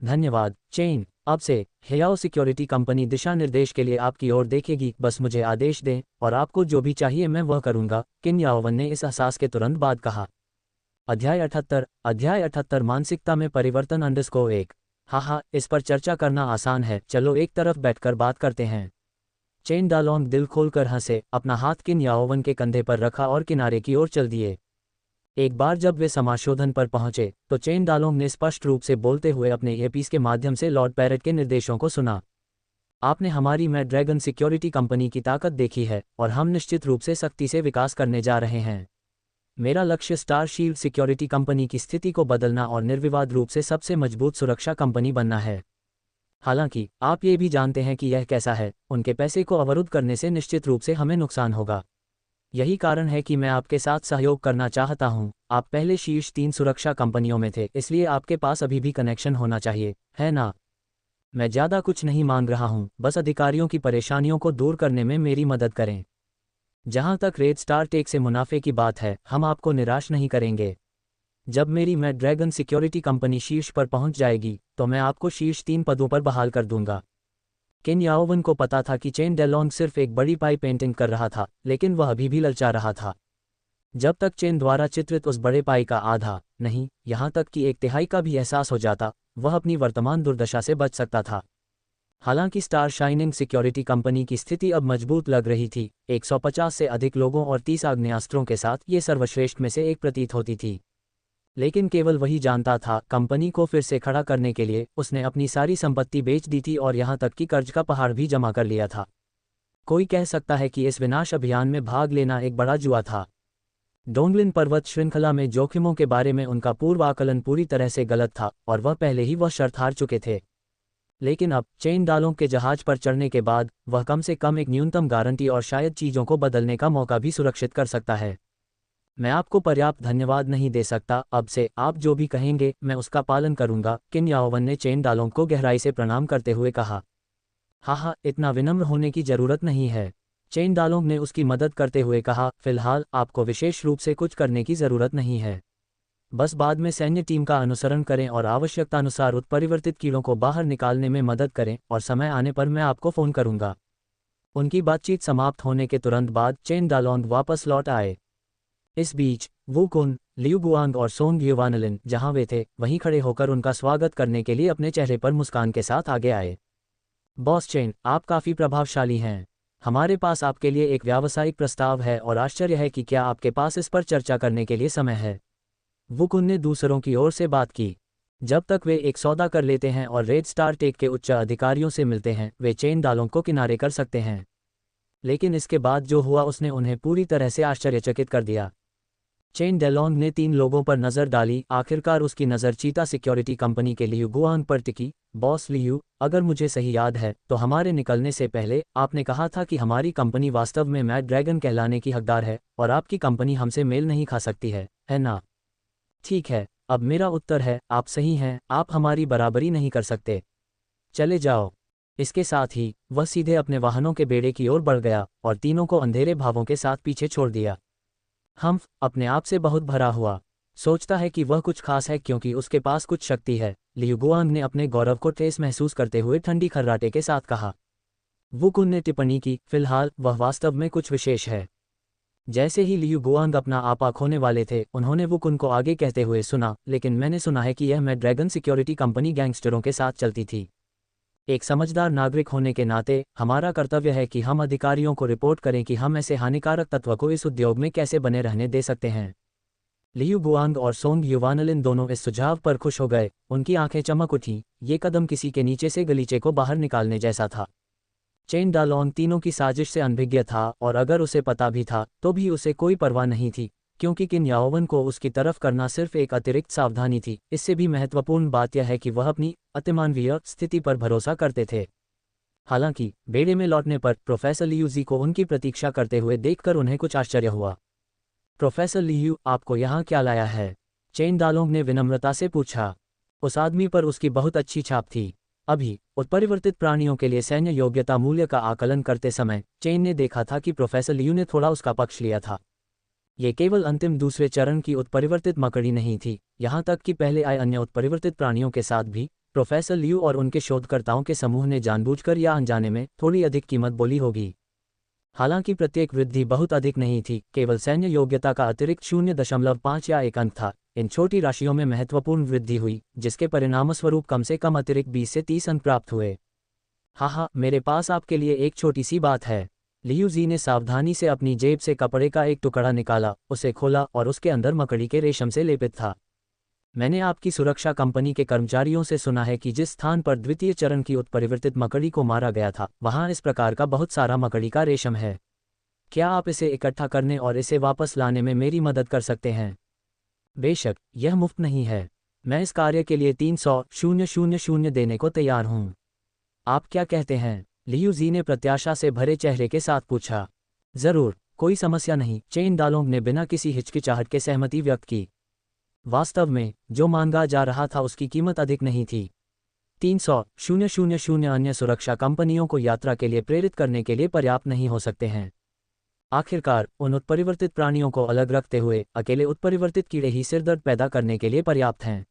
धन्यवाद चेन, अब से हेयाओ सिक्योरिटी कंपनी दिशा निर्देश के लिए आपकी ओर देखेगी, बस मुझे आदेश दें और आपको जो भी चाहिए मैं वह करूंगा, किन याओवन ने इस एहसास के तुरंत बाद कहा। अध्याय 78 मानसिकता में परिवर्तन _1। हाँ, इस पर चर्चा करना आसान है, चलो एक तरफ बैठकर बात करते हैं। चेन डालोंग दिल खोलकर हंसे, अपना हाथ किन याओवन के कंधे पर रखा और किनारे की ओर चल दिए। एक बार जब वे समाशोधन पर पहुंचे तो चेन डालोंग ने स्पष्ट रूप से बोलते हुए अपने ईयरपीस के माध्यम से लॉर्ड पैरेट के निर्देशों को सुना। आपने हमारी मैं ड्रैगन सिक्योरिटी कंपनी की ताकत देखी है और हम निश्चित रूप से सख्ती से विकास करने जा रहे हैं। मेरा लक्ष्य स्टार शील्ड सिक्योरिटी कंपनी की स्थिति को बदलना और निर्विवाद रूप से सबसे मजबूत सुरक्षा कंपनी बनना है। हालांकि आप ये भी जानते हैं कि यह कैसा है, उनके पैसे को अवरुद्ध करने से निश्चित रूप से हमें नुकसान होगा। यही कारण है कि मैं आपके साथ सहयोग करना चाहता हूं। आप पहले शीर्ष 3 सुरक्षा कंपनियों में थे, इसलिए आपके पास अभी भी कनेक्शन होना चाहिए, है ना? मैं ज़्यादा कुछ नहीं मांग रहा हूं, बस अधिकारियों की परेशानियों को दूर करने में मेरी मदद करें। जहां तक रेड स्टार टेक से मुनाफे की बात है, हम आपको निराश नहीं करेंगे। जब मेरी मैं ड्रैगन सिक्योरिटी कंपनी शीर्ष पर पहुंच जाएगी तो मैं आपको शीर्ष 3 पदों पर बहाल कर दूंगा। किन याओवन को पता था कि चेन डेलोंग सिर्फ एक बड़ी पाई पेंटिंग कर रहा था, लेकिन वह अभी भी ललचा रहा था। जब तक चेन द्वारा चित्रित उस बड़े पाई का आधा नहीं, यहाँ तक कि 1/3 का भी एहसास हो जाता, वह अपनी वर्तमान दुर्दशा से बच सकता था। हालांकि स्टार शाइनिंग सिक्योरिटी कंपनी की स्थिति अब मजबूत लग रही थी। 150 से अधिक लोगों और 30 आग्नेयास्त्रों के साथ ये सर्वश्रेष्ठ में से एक प्रतीत होती थी। लेकिन केवल वही जानता था, कंपनी को फिर से खड़ा करने के लिए उसने अपनी सारी संपत्ति बेच दी थी और यहाँ तक कि कर्ज का पहाड़ भी जमा कर लिया था। कोई कह सकता है कि इस विनाश अभियान में भाग लेना एक बड़ा जुआ था। डोंगलिन पर्वत श्रृंखला में जोखिमों के बारे में उनका पूर्व आकलन पूरी तरह से गलत था और वह पहले ही वह शर्त हार चुके थे। लेकिन अब चेन डालोंग के जहाज पर चढ़ने के बाद वह कम से कम एक न्यूनतम गारंटी और शायद चीज़ों को बदलने का मौका भी सुरक्षित कर सकता है। मैं आपको पर्याप्त धन्यवाद नहीं दे सकता, अब से आप जो भी कहेंगे मैं उसका पालन करूंगा, किन याओवन ने चेन डालोंग को गहराई से प्रणाम करते हुए कहा। हाँ, इतना विनम्र होने की जरूरत नहीं है, चेन डालोंग ने उसकी मदद करते हुए कहा। फिलहाल आपको विशेष रूप से कुछ करने की जरूरत नहीं है, बस बाद में सैन्य टीम का अनुसरण करें और आवश्यकतानुसार उत्परिवर्तित कीड़ों को बाहर निकालने में मदद करें, और समय आने पर मैं आपको फ़ोन करूंगा। उनकी बातचीत समाप्त होने के तुरंत बाद चेन डालोंग वापस लौट आए। इस बीच वू कुन, लियू गुआंग और सोंग ह्यूवानलिन जहां वे थे वहीं खड़े होकर उनका स्वागत करने के लिए अपने चेहरे पर मुस्कान के साथ आगे आए। बॉस चेन, आप काफ़ी प्रभावशाली हैं। हमारे पास आपके लिए एक व्यावसायिक प्रस्ताव है और आश्चर्य है कि क्या आपके पास इस पर चर्चा करने के लिए समय है। वू कुन ने दूसरों की ओर से बात की। जब तक वे एक सौदा कर लेते हैं और रेड स्टार टेक के उच्च अधिकारियों से मिलते हैं, वे चेन डालोंग को किनारे कर सकते हैं। लेकिन इसके बाद जो हुआ उसने उन्हें पूरी तरह से आश्चर्यचकित कर दिया। चेन डेलोंग ने 3 लोगों पर नज़र डाली। आखिरकार उसकी नज़र चीता सिक्योरिटी कंपनी के लियू गुआंग पर टिकी। बॉस लियू, अगर मुझे सही याद है तो हमारे निकलने से पहले आपने कहा था कि हमारी कंपनी वास्तव में मैड ड्रैगन कहलाने की हकदार है और आपकी कंपनी हमसे मेल नहीं खा सकती है ना? ठीक है, अब मेरा उत्तर है आप सही हैं, आप हमारी बराबरी नहीं कर सकते। चले जाओ। इसके साथ ही वह सीधे अपने वाहनों के बेड़े की ओर बढ़ गया और तीनों को अंधेरे भावों के साथ पीछे छोड़ दिया। हम्फ अपने आप से बहुत भरा हुआ सोचता है कि वह कुछ खास है क्योंकि उसके पास कुछ शक्ति है, लियू गुआंग ने अपने गौरव को ठेस महसूस करते हुए ठंडी खर्राटे के साथ कहा। वू कुन ने टिप्पणी की, फिलहाल वह वास्तव में कुछ विशेष है। जैसे ही लियू गुआंग अपना आपा खोने वाले थे, उन्होंने वू कुन को आगे कहते हुए सुना, लेकिन मैंने सुना है कि यह मैड ड्रैगन सिक्योरिटी कंपनी गैंगस्टरों के साथ चलती थी। एक समझदार नागरिक होने के नाते हमारा कर्तव्य है कि हम अधिकारियों को रिपोर्ट करें कि हम ऐसे हानिकारक तत्व को इस उद्योग में कैसे बने रहने दे सकते हैं। लियू गुआंग और सोंग ह्यूवानलिन दोनों इस सुझाव पर खुश हो गए, उनकी आंखें चमक उठीं। ये कदम किसी के नीचे से गलीचे को बाहर निकालने जैसा था। चेन डालोंग तीनों की साजिश से अनभिज्ञ था और अगर उसे पता भी था तो भी उसे कोई परवाह नहीं थी, क्योंकि किन याओवन को उसकी तरफ करना सिर्फ एक अतिरिक्त सावधानी थी। इससे भी महत्वपूर्ण बात यह है कि वह अपनी अतिमानवीय स्थिति पर भरोसा करते थे। हालांकि बेड़े में लौटने पर प्रोफेसर लियू जी को उनकी प्रतीक्षा करते हुए देखकर उन्हें कुछ आश्चर्य हुआ। प्रोफेसर लियू, आपको यहाँ क्या लाया है? चेन डालोंग ने विनम्रता से पूछा। उस आदमी पर उसकी बहुत अच्छी छाप थी। अभी उत्परिवर्तित प्राणियों के लिए सैन्य योग्यता मूल्य का आकलन करते समय चेन ने देखा था कि प्रोफेसर लियू ने थोड़ा उसका पक्ष लिया था। ये केवल अंतिम दूसरे चरण की उत्परिवर्तित मकड़ी नहीं थी, यहाँ तक कि पहले आए अन्य उत्परिवर्तित प्राणियों के साथ भी प्रोफेसर लियू और उनके शोधकर्ताओं के समूह ने जानबूझकर या अनजाने में थोड़ी अधिक कीमत बोली होगी। हालांकि प्रत्येक वृद्धि बहुत अधिक नहीं थी, केवल सैन्य योग्यता का अतिरिक्त 0.5 या 1 अंक था। इन छोटी राशियों में महत्वपूर्ण वृद्धि हुई, जिसके परिणामस्वरूप कम से कम अतिरिक्त 20 से 30 अंक प्राप्त हुए। हाँ, मेरे पास आपके लिए एक छोटी सी बात है। लियू जी ने सावधानी से अपनी जेब से कपड़े का एक टुकड़ा निकाला, उसे खोला और उसके अंदर मकड़ी के रेशम से लेपित था। मैंने आपकी सुरक्षा कंपनी के कर्मचारियों से सुना है कि जिस स्थान पर द्वितीय चरण की उत्परिवर्तित मकड़ी को मारा गया था, वहां इस प्रकार का बहुत सारा मकड़ी का रेशम है। क्या आप इसे इकट्ठा करने और इसे वापस लाने में मेरी मदद कर सकते हैं? बेशक, यह मुफ्त नहीं है। मैं इस कार्य के लिए 300,000 देने को तैयार हूँ। आप क्या कहते हैं? लियू जी ने प्रत्याशा से भरे चेहरे के साथ पूछा। जरूर, कोई समस्या नहीं, चेन डालोंग ने बिना किसी हिचकिचाहट के सहमति व्यक्त की। वास्तव में जो मांगा जा रहा था उसकी कीमत अधिक नहीं थी। 300,000 अन्य सुरक्षा कंपनियों को यात्रा के लिए प्रेरित करने के लिए पर्याप्त नहीं हो सकते हैं। आखिरकार उन उत्परिवर्तित प्राणियों को अलग रखते हुए अकेले उत्परिवर्तित कीड़े ही सिरदर्द पैदा करने के लिए पर्याप्त हैं।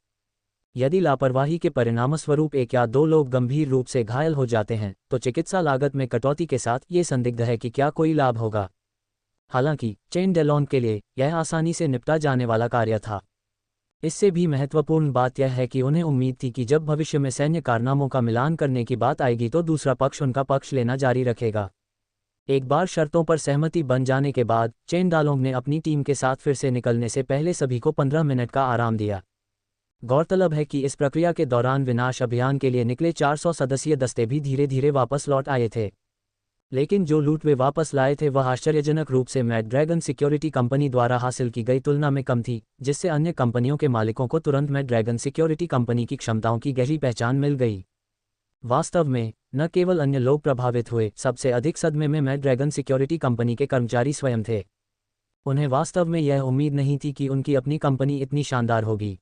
यदि लापरवाही के परिणामस्वरूप 1 या 2 लोग गंभीर रूप से घायल हो जाते हैं तो चिकित्सा लागत में कटौती के साथ ये संदिग्ध है कि क्या कोई लाभ होगा। हालांकि चेन डेलोंग के लिए यह आसानी से निपटा जाने वाला कार्य था। इससे भी महत्वपूर्ण बात यह है कि उन्हें उम्मीद थी कि जब भविष्य में सैन्य कारनामों का मिलान करने की बात आएगी तो दूसरा पक्ष उनका पक्ष लेना जारी रखेगा। एक बार शर्तों पर सहमति बन जाने के बाद चेन डालोंग ने अपनी टीम के साथ फिर से निकलने से पहले सभी को 15 मिनट का आराम दिया। गौरतलब है कि इस प्रक्रिया के दौरान विनाश अभियान के लिए निकले 400 सदस्यीय दस्ते भी धीरे धीरे वापस लौट आए थे। लेकिन जो लूट वे वापस लाए थे वह आश्चर्यजनक रूप से मैड ड्रैगन सिक्योरिटी कंपनी द्वारा हासिल की गई तुलना में कम थी, जिससे अन्य कंपनियों के मालिकों को तुरंत मैड ड्रैगन सिक्योरिटी कंपनी की क्षमताओं की गहरी पहचान मिल गई। वास्तव में न केवल अन्य लोग प्रभावित हुए, सबसे अधिक सदमे में मैं ड्रैगन सिक्योरिटी कंपनी के कर्मचारी स्वयं थे। उन्हें वास्तव में यह उम्मीद नहीं थी कि उनकी अपनी कंपनी इतनी शानदार होगी।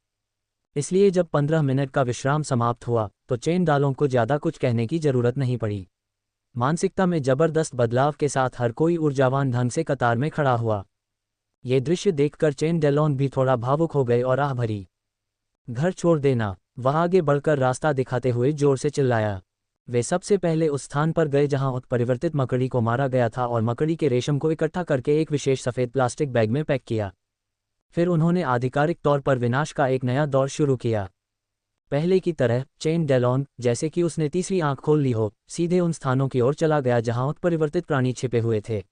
इसलिए जब 15 मिनट का विश्राम समाप्त हुआ तो चेन डालों को ज़्यादा कुछ कहने की जरूरत नहीं पड़ी। मानसिकता में जबरदस्त बदलाव के साथ हर कोई ऊर्जावान ढंग से कतार में खड़ा हुआ। ये दृश्य देखकर चेन डेलॉन भी थोड़ा भावुक हो गए और आह भरी। घर छोड़ देना, वह आगे बढ़कर रास्ता दिखाते हुए जोर से चिल्लाया। वे सबसे पहले उस स्थान पर गए जहां उत्परिवर्तित मकड़ी को मारा गया था और मकड़ी के रेशम को इकट्ठा करके एक विशेष सफ़ेद प्लास्टिक बैग में पैक किया। फिर उन्होंने आधिकारिक तौर पर विनाश का एक नया दौर शुरू किया। पहले की तरह चेन डेलॉन, जैसे कि उसने तीसरी आंख खोल ली हो, सीधे उन स्थानों की ओर चला गया जहां उत्परिवर्तित प्राणी छिपे हुए थे।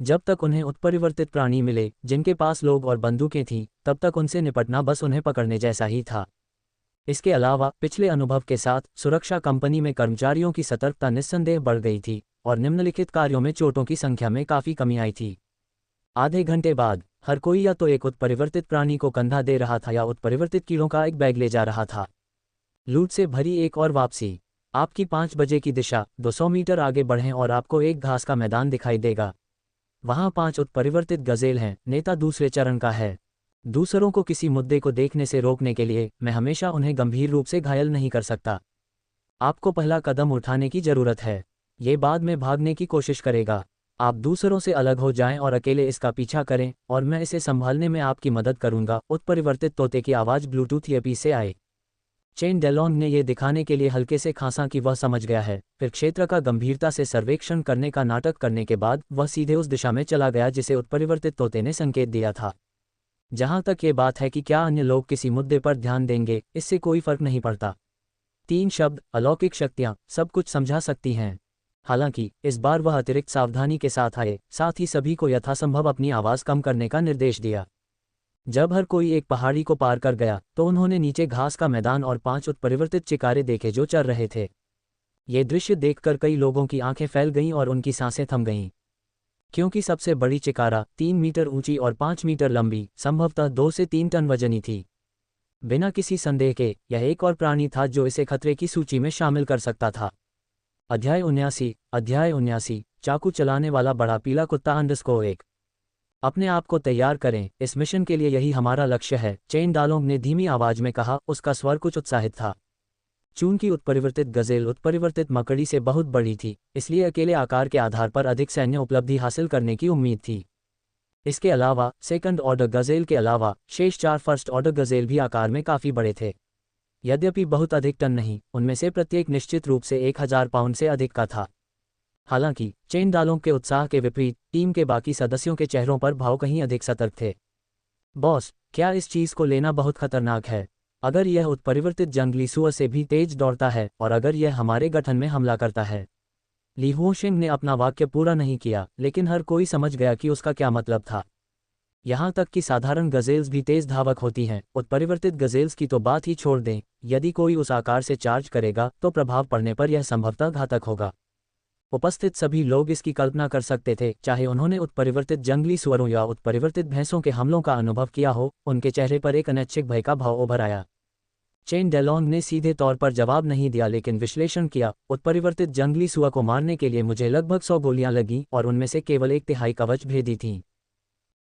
जब तक उन्हें उत्परिवर्तित प्राणी मिले जिनके पास लोग और बंदूकें थीं, तब तक उनसे निपटना बस उन्हें पकड़ने जैसा ही था। इसके अलावा पिछले अनुभव के साथ सुरक्षा कंपनी में कर्मचारियों की सतर्कता निस्संदेह बढ़ गई थी और निम्नलिखित कार्यों में चोटों की संख्या में काफ़ी कमी आई थी। आधे घंटे बाद हर कोई या तो एक उत्परिवर्तित प्राणी को कंधा दे रहा था या उत्परिवर्तित कीड़ों का एक बैग ले जा रहा था। लूट से भरी एक और वापसी। आपकी 5 बजे की दिशा, 200 मीटर आगे बढ़ें और आपको एक घास का मैदान दिखाई देगा। वहाँ 5 उत्परिवर्तित गज़ेल हैं। नेता दूसरे चरण का है। दूसरों को किसी मुद्दे को देखने से रोकने के लिए मैं हमेशा उन्हें गंभीर रूप से घायल नहीं कर सकता। आपको पहला कदम उठाने की ज़रूरत है। ये बाद में भागने की कोशिश करेगा। आप दूसरों से अलग हो जाएं और अकेले इसका पीछा करें और मैं इसे संभालने में आपकी मदद करूंगा। उत्परिवर्तित तोते की आवाज़ ब्लूटूथ ईयरपीस से आए। चेन डेलॉन्ग ने यह दिखाने के लिए हल्के से खांसा कि वह समझ गया है। फिर क्षेत्र का गंभीरता से सर्वेक्षण करने का नाटक करने के बाद वह सीधे उस दिशा में चला गया जिसे उत्परिवर्तित तोते ने संकेत दिया था। जहां तक ये बात है कि क्या अन्य लोग किसी मुद्दे पर ध्यान देंगे, इससे कोई फर्क नहीं पड़ता। 3 शब्द, अलौकिक शक्तियां, सब कुछ समझा सकती हैं। हालांकि इस बार वह अतिरिक्त सावधानी के साथ आए, साथ ही सभी को यथासंभव अपनी आवाज़ कम करने का निर्देश दिया। जब हर कोई एक पहाड़ी को पार कर गया तो उन्होंने नीचे घास का मैदान और 5 उत्परिवर्तित चिकारे देखे जो चर रहे थे। ये दृश्य देखकर कई लोगों की आंखें फैल गईं और उनकी सांसें थम गईं, क्योंकि सबसे बड़ी चिकारा 3 मीटर ऊंची और 5 मीटर लंबी, संभवतः 2 से 3 टन वजनी थी। बिना किसी संदेह के यह एक और प्राणी था जो इसे खतरे की सूची में शामिल कर सकता था। अध्याय 79, चाकू चलाने वाला बड़ा पीला कुत्ता _1। अपने आप को तैयार करें, इस मिशन के लिए यही हमारा लक्ष्य है, चेन डालोंग ने धीमी आवाज में कहा। उसका स्वर कुछ उत्साहित था। चूंकि उत्परिवर्तित गज़ेल उत्परिवर्तित मकड़ी से बहुत बड़ी थी, इसलिए अकेले आकार के आधार पर अधिक सैन्य उपलब्धि हासिल करने की उम्मीद थी। इसके अलावा सेकंड ऑर्डर गज़ेल के अलावा शेष 4 फर्स्ट ऑर्डर गज़ेल भी आकार में काफ़ी बड़े थे। यद्यपि बहुत अधिक टन नहीं, उनमें से प्रत्येक निश्चित रूप से 1000 पाउंड से अधिक का था। हालांकि चेन डालों के उत्साह के विपरीत टीम के बाकी सदस्यों के चेहरों पर भाव कहीं अधिक सतर्क थे। बॉस, क्या इस चीज़ को लेना बहुत खतरनाक है? अगर यह उत्परिवर्तित जंगली सुअर से भी तेज दौड़ता है और अगर यह हमारे गठन में हमला करता है। ली हुओशिंग ने अपना वाक्य पूरा नहीं किया, लेकिन हर कोई समझ गया कि उसका क्या मतलब था। यहाँ तक कि साधारण गज़ेल्स भी तेज धावक होती हैं, उत्परिवर्तित गज़ेल्स की तो बात ही छोड़ दें। यदि कोई उस आकार से चार्ज करेगा तो प्रभाव पड़ने पर यह संभवतः घातक होगा। उपस्थित सभी लोग इसकी कल्पना कर सकते थे, चाहे उन्होंने उत्परिवर्तित जंगली सुअरों या उत्परिवर्तित भैंसों के हमलों का अनुभव किया हो। उनके चेहरे पर एक अनैच्छिक भय का भाव उभर आया। चेन डेलॉन्ग ने सीधे तौर पर जवाब नहीं दिया, लेकिन विश्लेषण किया। उत्परिवर्तित जंगली सुअर को मारने के लिए मुझे लगभग 100 गोलियां लगीं और उनमें से केवल 1/3 कवच भेदी थीं।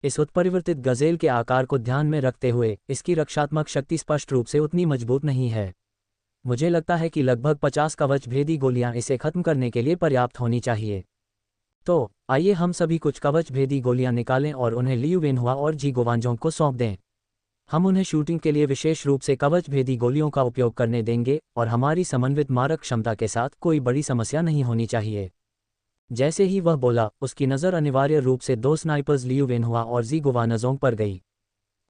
इस उत्परिवर्तित गज़ेल के आकार को ध्यान में रखते हुए इसकी रक्षात्मक शक्ति स्पष्ट रूप से उतनी मजबूत नहीं है। मुझे लगता है कि लगभग 50 कवच भेदी गोलियां इसे खत्म करने के लिए पर्याप्त होनी चाहिए। तो आइए हम सभी कुछ कवच भेदी गोलियां निकालें और उन्हें लियू वेनहुआ और जी गुवांजोंग को सौंप दें। हम उन्हें शूटिंग के लिए विशेष रूप से कवच भेदी गोलियों का उपयोग करने देंगे और हमारी समन्वित मारक क्षमता के साथ कोई बड़ी समस्या नहीं होनी चाहिए। जैसे ही वह बोला, उसकी नज़र अनिवार्य रूप से 2 स्नाइपर्स लियू वेनहुआ और जी गुवानजोंग पर गई।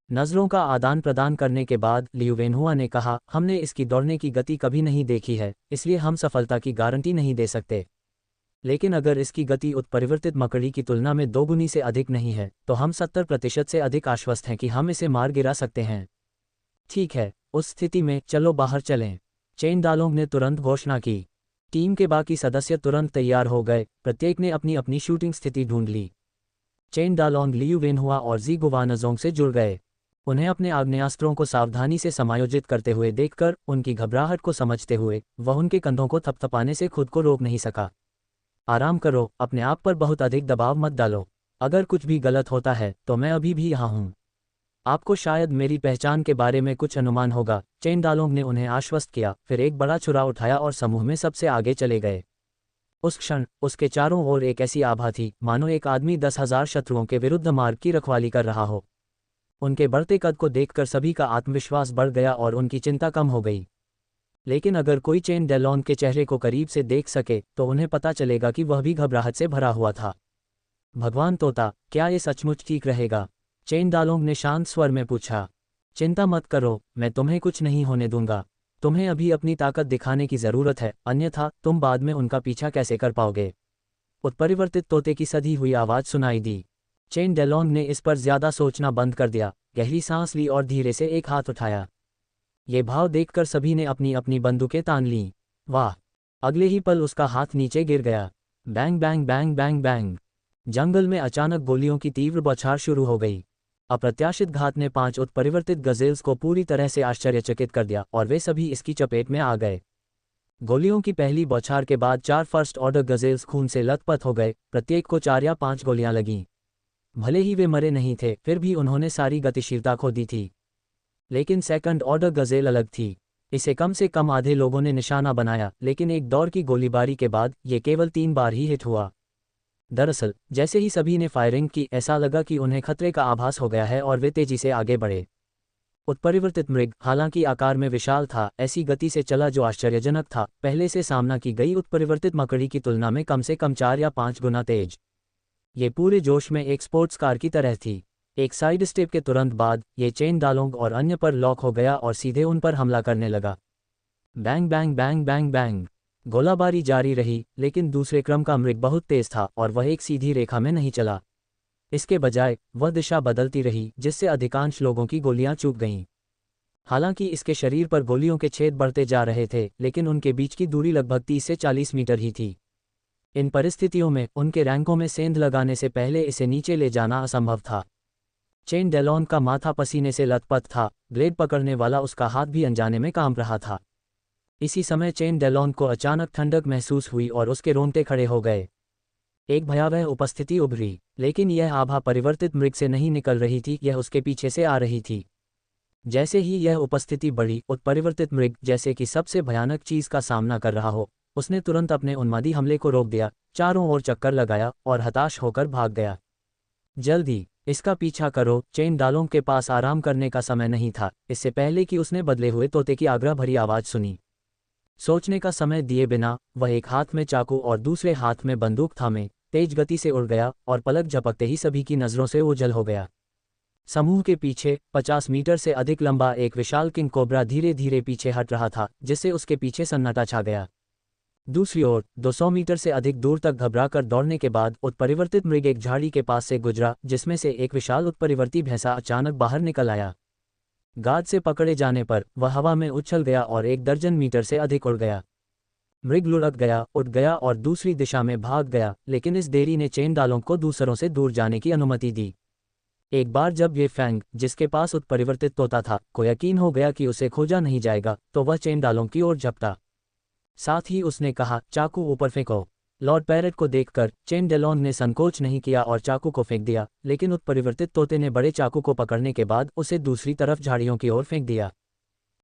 नज़रों का आदान प्रदान करने के बाद लियू वेनहुआ ने कहा, हमने इसकी दौड़ने की गति कभी नहीं देखी है, इसलिए हम सफलता की गारंटी नहीं दे सकते। लेकिन अगर इसकी गति उत्परिवर्तित मकड़ी की तुलना में 2 गुनी से अधिक नहीं है, तो हम 70% से अधिक आश्वस्त हैं कि हम इसे मार गिरा सकते हैं। ठीक है, उस स्थिति में चलो बाहर चलें। चेन डालोंग ने तुरंत घोषणा की। टीम के बाकी सदस्य तुरंत तैयार हो गए। प्रत्येक ने अपनी अपनी शूटिंग स्थिति ढूंढ ली। चेन डालोंग लियू वेनहुआ और जी गुवानजोंग से जुड़ गए। उन्हें अपने आग्नेयास्त्रों को सावधानी से समायोजित करते हुए देखकर, उनकी घबराहट को समझते हुए, वह उनके कंधों को थपथपाने से खुद को रोक नहीं सका। आराम करो, अपने आप पर बहुत अधिक दबाव मत डालो। अगर कुछ भी गलत होता है तो मैं अभी भी यहाँ हूँ। आपको शायद मेरी पहचान के बारे में कुछ अनुमान होगा, चेन डालोंग ने उन्हें आश्वस्त किया, फिर एक बड़ा छुरा उठाया और समूह में सबसे आगे चले गए। उस क्षण उसके चारों ओर एक ऐसी आभा थी मानो एक आदमी 10,000 शत्रुओं के विरुद्ध मार्ग की रखवाली कर रहा हो। उनके बढ़ते कद को देखकर सभी का आत्मविश्वास बढ़ गया और उनकी चिंता कम हो गई। लेकिन अगर कोई चेन डेलॉन के चेहरे को करीब से देख सके तो उन्हें पता चलेगा कि वह भी घबराहट से भरा हुआ था। भगवान तोता, क्या ये सचमुच ठीक रहेगा? चेन डालोंग ने शांत स्वर में पूछा। चिंता मत करो, मैं तुम्हें कुछ नहीं होने दूंगा। तुम्हें अभी अपनी ताकत दिखाने की जरूरत है, अन्यथा तुम बाद में उनका पीछा कैसे कर पाओगे? उत्परिवर्तित तोते की सधी हुई आवाज सुनाई दी। चेन डेलॉन्ग ने इस पर ज्यादा सोचना बंद कर दिया, गहरी सांस ली और धीरे से एक हाथ उठाया। ये भाव देखकर सभी ने अपनी अपनी बंदूकें तान लीं। वाह! अगले ही पल उसका हाथ नीचे गिर गया। Bang bang bang bang bang. जंगल में अचानक गोलियों की तीव्र बौछार शुरू हो गई। अप्रत्याशित घात ने 5 उत्परिवर्तित गजेल्स को पूरी तरह से आश्चर्यचकित कर दिया और वे सभी इसकी चपेट में आ गए। गोलियों की पहली बौछार के बाद 4 फर्स्ट ऑर्डर गजेल्स खून से लथपथ हो गए, प्रत्येक को 4 या 5 गोलियां लगीं। भले ही वे मरे नहीं थे, फिर भी उन्होंने सारी गतिशीलता खो दी थी। लेकिन सेकंड ऑर्डर गजेल अलग थी। इसे कम से कम आधे लोगों ने निशाना बनाया, लेकिन एक दौर की गोलीबारी के बाद ये केवल 3 बार ही हिट हुआ। दरअसल जैसे ही सभी ने फायरिंग की, ऐसा लगा कि उन्हें खतरे का आभास हो गया है और वे तेजी से आगे बढ़े। उत्परिवर्तित मृग, हालांकि आकार में विशाल था, ऐसी गति से चला जो आश्चर्यजनक था। पहले से सामना की गई उत्परिवर्तित मकड़ी की तुलना में कम से कम 4 या 5 गुना तेज। ये पूरे जोश में एक स्पोर्ट्स कार की तरह थी। एक साइड स्टेप के तुरंत बाद ये चेन डालोंग और अन्य पर लॉक हो गया और सीधे उन पर हमला करने लगा। Bang bang bang bang bang. गोलाबारी जारी रही, लेकिन दूसरे क्रम का मृग बहुत तेज था और वह एक सीधी रेखा में नहीं चला। इसके बजाय वह दिशा बदलती रही, जिससे अधिकांश लोगों की गोलियां चूक गईं। हालांकि इसके शरीर पर गोलियों के छेद बढ़ते जा रहे थे, लेकिन उनके बीच की दूरी लगभग 30 से 40 मीटर ही थी। इन परिस्थितियों में उनके रैंकों में सेंध लगाने से पहले इसे नीचे ले जाना असंभव था। चेन डेलॉन का माथा पसीने से लथपथ था, ब्लेड पकड़ने वाला उसका हाथ भी अनजाने में कांप रहा था। इसी समय चेन डेलॉन को अचानक ठंडक महसूस हुई और उसके रोंगटे खड़े हो गए। एक भयावह उपस्थिति उभरी, लेकिन यह आभा परिवर्तित मृग से नहीं निकल रही थी, यह उसके पीछे से आ रही थी। जैसे ही यह उपस्थिति बढ़ी, उत्परिवर्तित मृग जैसे कि सबसे भयानक चीज का सामना कर रहा हो, उसने तुरंत अपने उन्मादी हमले को रोक दिया, चारों ओर चक्कर लगाया और हताश होकर भाग गया। जल्दी इसका पीछा करो। चेन डालोंग के पास आराम करने का समय नहीं था, इससे पहले कि उसने बदले हुए तोते की आग्रह भरी आवाज सुनी। सोचने का समय दिए बिना वह एक हाथ में चाकू और दूसरे हाथ में बंदूक थामे तेज गति से उड़ गया और पलक झपकते ही सभी की नजरों से ओझल हो गया। समूह के पीछे 50 मीटर से अधिक लंबा एक विशाल किंग कोबरा धीरे धीरे पीछे हट रहा था, जिससे उसके पीछे सन्नाटा छा गया। दूसरी ओर 200 मीटर से अधिक दूर तक घबराकर दौड़ने के बाद उत्परिवर्तित मृग एक झाड़ी के पास से गुजरा, जिसमें से एक विशाल उत्परिवर्ती भैंसा अचानक बाहर निकल आया। गार्ड से पकड़े जाने पर वह हवा में उछल गया और 1 दर्जन मीटर से अधिक उड़ गया। मृग लुढ़क गया, उठ गया और दूसरी दिशा में भाग गया, लेकिन इस देरी ने चेन डालों को दूसरों से दूर जाने की अनुमति दी। एक बार जब ये फैंग, जिसके पास उत्परिवर्तित तोता था, को यकीन हो गया कि उसे खोजा नहीं जाएगा, तो वह चेन डालों की ओर झपटा। साथ ही उसने कहा, चाकू ऊपर फेंको। लॉर्ड पैरेट को देखकर चेन डेलॉन ने संकोच नहीं किया और चाकू को फेंक दिया, लेकिन उत्परिवर्तित तोते ने बड़े चाकू को पकड़ने के बाद उसे दूसरी तरफ झाड़ियों की ओर फेंक दिया।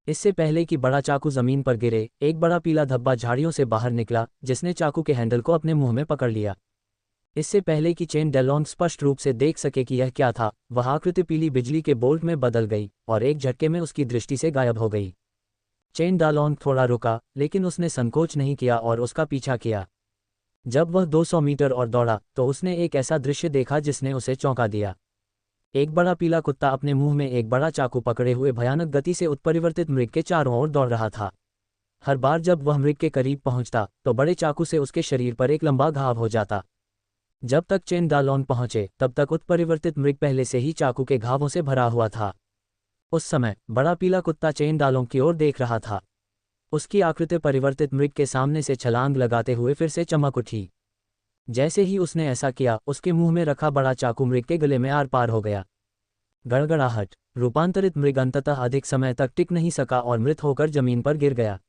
इससे पहले कि बड़ा चाकू जमीन पर गिरे, एक बड़ा पीला धब्बा झाड़ियों से बाहर निकला, जिसने चाकू के हैंडल को अपने मुंह में पकड़ लिया। इससे पहले कि चेन डेलॉन स्पष्ट रूप से देख सके कि यह क्या था, वह आकृति पीली बिजली के बोल्ट में बदल गई और एक झटके में उसकी दृष्टि से गायब हो गई। चेन डालोन थोड़ा रुका, लेकिन उसने संकोच नहीं किया और उसका पीछा किया। जब वह 200 मीटर और दौड़ा तो उसने एक ऐसा दृश्य देखा जिसने उसे चौंका दिया। एक बड़ा पीला कुत्ता अपने मुंह में एक बड़ा चाकू पकड़े हुए भयानक गति से उत्परिवर्तित मृग के चारों ओर दौड़ रहा था। हर बार जब वह मृग के करीब पहुंचता तो बड़े चाकू से उसके शरीर पर एक लंबा घाव हो जाता। जब तक चेन डालोन पहुंचे तब तक उत्परिवर्तित मृग पहले से ही चाकू के घावों से भरा हुआ था। उस समय बड़ा पीला कुत्ता चेन डालों की ओर देख रहा था। उसकी आकृति परिवर्तित मृग के सामने से छलांग लगाते हुए फिर से चमक उठी। जैसे ही उसने ऐसा किया, उसके मुंह में रखा बड़ा चाकू मृग के गले में आर पार हो गया। गड़गड़ाहट। रूपांतरित मृग अंततः अधिक समय तक टिक नहीं सका और मृत होकर जमीन पर गिर गया।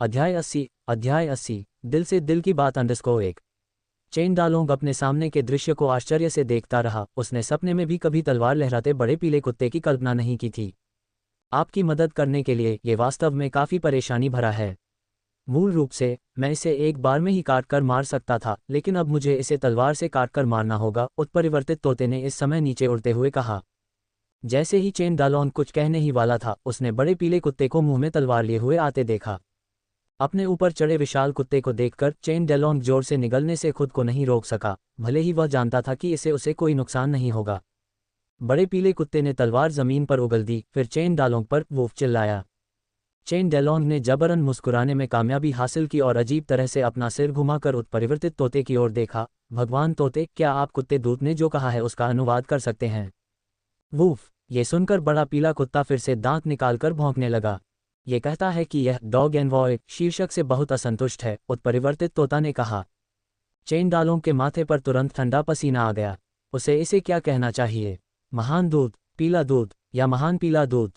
अध्याय 80 दिल से दिल की बात _1। चेन डालोंग अपने सामने के दृश्य को आश्चर्य से देखता रहा। उसने सपने में भी कभी तलवार लहराते बड़े पीले कुत्ते की कल्पना नहीं की थी। आपकी मदद करने के लिए ये वास्तव में काफ़ी परेशानी भरा है। मूल रूप से मैं इसे एक बार में ही काट कर मार सकता था, लेकिन अब मुझे इसे तलवार से काट कर मारना होगा, उत्परिवर्तित तोते ने इस समय नीचे उड़ते हुए कहा। जैसे ही चेन डालोन कुछ कहने ही वाला था, उसने बड़े पीले कुत्ते को मुंह में तलवार लिए हुए आते देखा। अपने ऊपर चढ़े विशाल कुत्ते को देखकर चेन डेलोंग जोर से निगलने से खुद को नहीं रोक सका, भले ही वह जानता था कि इसे उसे कोई नुकसान नहीं होगा। बड़े पीले कुत्ते ने तलवार जमीन पर उगल दी, फिर चेन डालोंग पर वूफ चिल्लाया। चेन डेलोंग ने जबरन मुस्कुराने में कामयाबी हासिल की और अजीब तरह से अपना सिर घुमाकर उत्परिवर्तित तोते की ओर देखा। भगवान तोते, क्या आप कुत्ते दूत ने जो कहा है उसका अनुवाद कर सकते हैं? वूफ! ये सुनकर बड़ा पीला कुत्ता फिर से दांत निकालकर भौंकने लगा। ये कहता है कि यह डॉग एंड वॉय शीर्षक से बहुत असंतुष्ट है, उत्परिवर्तित तोता ने कहा। चेन डालोंग के माथे पर तुरंत ठंडा पसीना आ गया। उसे इसे क्या कहना चाहिए? महान दूत, पीला दूत या महान पीला दूत?